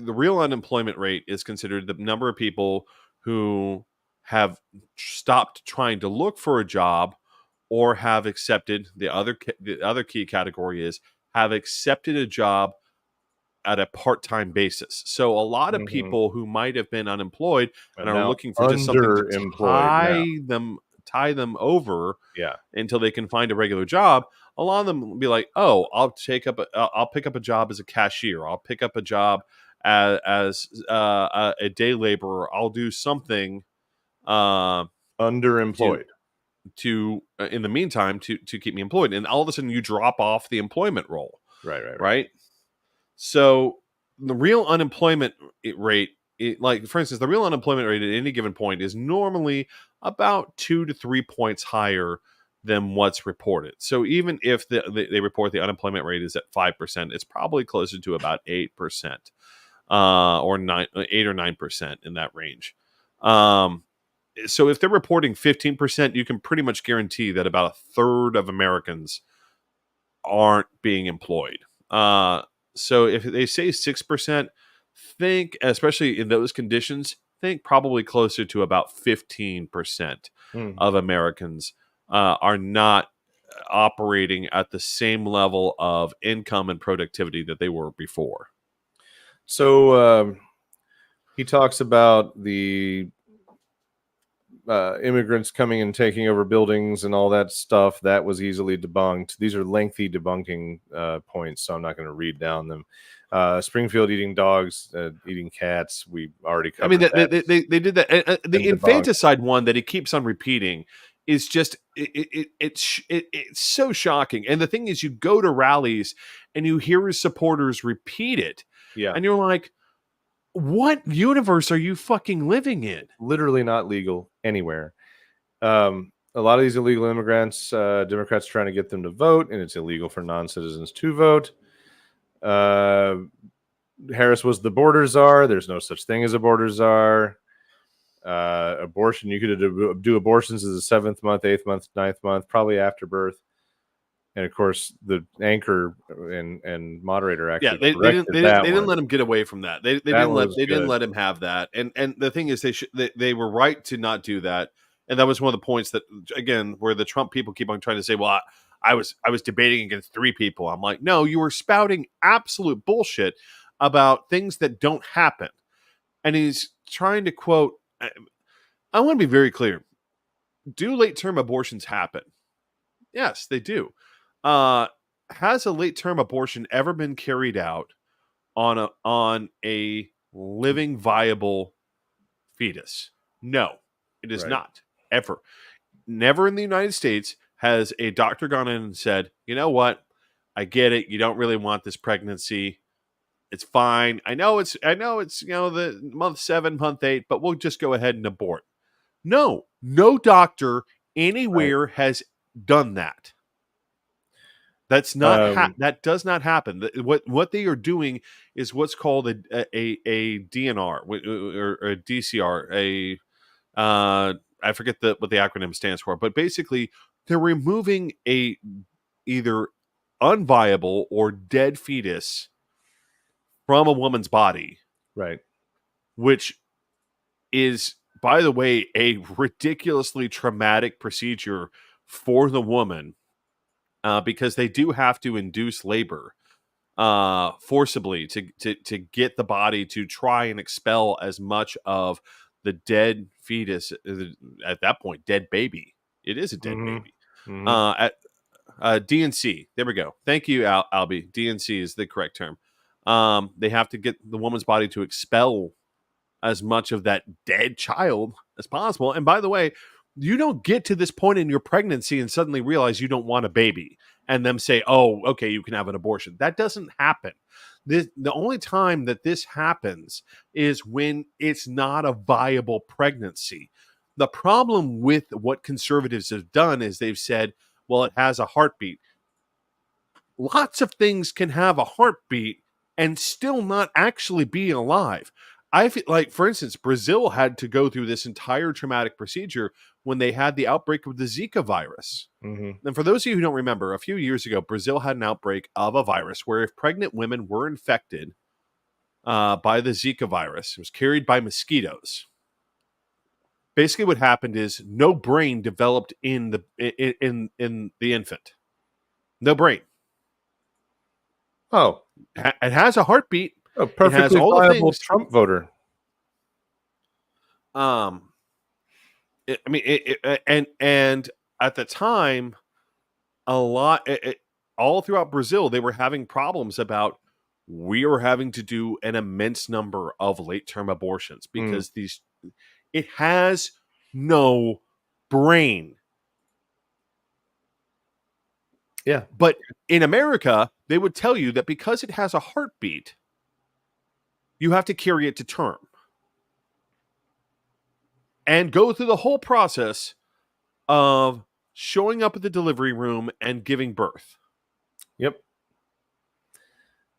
real unemployment rate is considered the number of people who have stopped trying to look for a job or have accepted the other key category is have accepted a job at a part-time basis. So a lot of people who might have been unemployed and are looking for just something to tie them over until they can find a regular job. A lot of them will be like, oh, I'll pick up a job as a cashier. I'll pick up a job as a day laborer. I'll do something underemployed to in the meantime to keep me employed. And all of a sudden you drop off the employment roll. Right. So the real unemployment rate, for instance, the real unemployment rate at any given point is normally about 2 to 3 points higher than what's reported. So even if they report the unemployment rate is at 5%, it's probably closer to about 8%, or 8 or 9% in that range. So if they're reporting 15%, you can pretty much guarantee that about a third of Americans aren't being employed. So if they say 6%, think, especially in those conditions, think probably closer to about 15% Hmm. of Americans are not operating at the same level of income and productivity that they were before. So he talks about the immigrants coming and taking over buildings and all that stuff. That was easily debunked. These are lengthy debunking points, so I'm not going to read down them. Springfield eating dogs, eating cats. We already I covered mean, that. they did that. The Been debunked. infanticide one that he keeps on repeating is just it's so shocking. And the thing is, you go to rallies and you hear his supporters repeat it, Yeah, and you're like, "What universe are you fucking living in?" literally not legal anywhere. A lot of these illegal immigrants, Democrats trying to get them to vote, and it's illegal for non-citizens to vote. Harris was the border czar. There's no such thing as a border czar. Abortion, you could do abortions as a 7th month, 8th month, 9th month, probably after birth. And of course, the anchor and moderator actually They didn't one. let him get away from that. They didn't let him have that. And the thing is, they were right to not do that. And that was one of the points that, again, where the Trump people keep on trying to say, well, I was debating against 3 people. I'm like, no, you were spouting absolute bullshit about things that don't happen. And he's trying to quote, I want to be very clear. Do late-term abortions happen? Yes, they do. Has a late-term abortion ever been carried out on a living, viable fetus? No, it is Right. not. Ever. Never in the United States has a doctor gone in and said, you know what? I get it. You don't really want this pregnancy. It's fine. I know it's the month 7, month 8, but we'll just go ahead and abort. No doctor anywhere has done that. That's not that does not happen. What they are doing is what's called a DNR or a DCR. I forget what the acronym stands for, but basically they're removing a either unviable or dead fetus from a woman's body, Right. which is, by the way, a ridiculously traumatic procedure for the woman. Because they do have to induce labor forcibly to get the body to try and expel as much of the dead fetus, at that point, dead baby. It is a dead baby. Mm-hmm. At DNC, there we go. Thank you, Albie. DNC is the correct term. They have to get the woman's body to expel as much of that dead child as possible. And by the way, you don't get to this point in your pregnancy and suddenly realize you don't want a baby and them say, oh, okay, you can have an abortion. That doesn't happen. The only time that this happens is when it's not a viable pregnancy. The problem with what conservatives have done is they've said, well, it has a heartbeat. Lots of things can have a heartbeat and still not actually be alive. I feel like, for instance, Brazil had to go through this entire traumatic procedure when they had the outbreak of the Zika virus. Mm-hmm. And for those of you who don't remember, a few years ago, Brazil had an outbreak of a virus where if pregnant women were infected by the Zika virus, it was carried by mosquitoes. Basically, what happened is no brain developed in the infant. No brain. Oh, It has a heartbeat. a perfectly all the viable things. Trump voter. And at the time, all throughout Brazil, they were having problems about we are having to do an immense number of late-term abortions because it has no brain. Yeah. But in America, they would tell you that because it has a heartbeat, you have to carry it to term and go through the whole process of showing up at the delivery room and giving birth.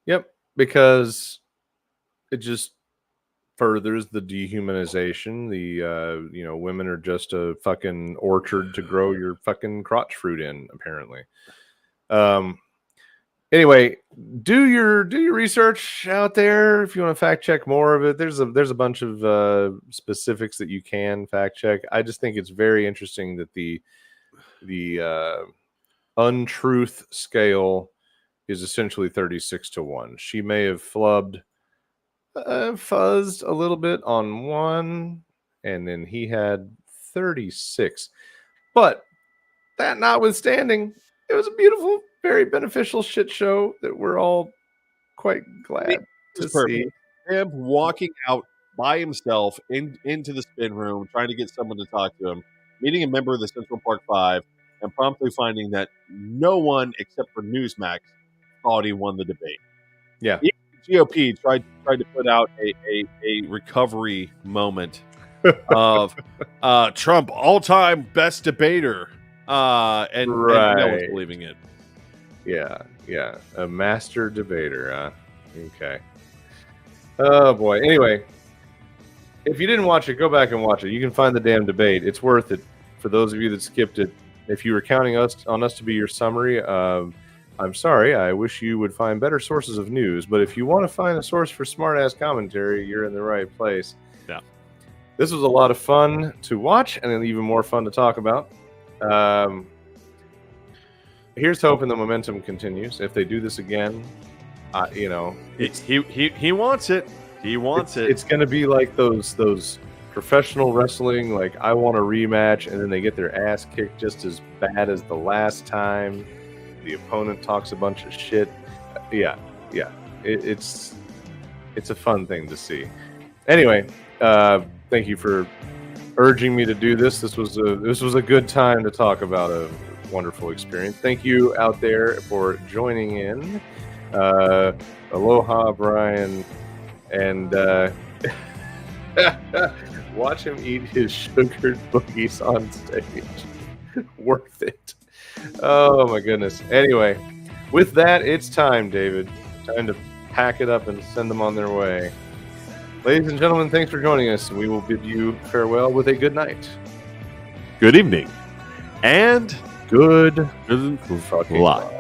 Yep. Because it just furthers the dehumanization. The women are just a fucking orchard to grow your fucking crotch fruit in, apparently. Anyway, do your research out there if you want to fact check more of it. There's a bunch of specifics that you can fact check. I just think it's very interesting that the untruth scale is essentially 36-1. She may have fuzzed a little bit on one, and then he had 36. But that notwithstanding, it was a beautiful, very beneficial shit show that we're all quite glad to see. Him walking out by himself into the spin room, trying to get someone to talk to him, meeting a member of the Central Park Five, and promptly finding that no one except for Newsmax thought he won the debate. Yeah. Even the GOP tried to put out a recovery moment of Trump all-time best debater. And no one's believing it. Yeah. A master debater, okay. Oh boy. Anyway, if you didn't watch it, go back and watch it. You can find the damn debate. It's worth it. For those of you that skipped it, if you were counting on us to be your summary, I'm sorry. I wish you would find better sources of news. But if you want to find a source for smart-ass commentary, you're in the right place. Yeah. This was a lot of fun to watch and even more fun to talk about. Here's hoping the momentum continues. If they do this again, he wants it. He wants it. It's going to be like those professional wrestling. Like, I want a rematch, and then they get their ass kicked just as bad as the last time. The opponent talks a bunch of shit. Yeah. It's a fun thing to see. Anyway, thank you for urging me to do this. This was a good time to talk about a wonderful experience. Thank you out there for joining in. Aloha, Brian, and watch him eat his sugared boogies on stage. Worth it. Oh my goodness. Anyway, with that, it's time, David. Time to pack it up and send them on their way. Ladies and gentlemen, thanks for joining us. We will bid you farewell with a good night. Good evening. And Good fucking luck.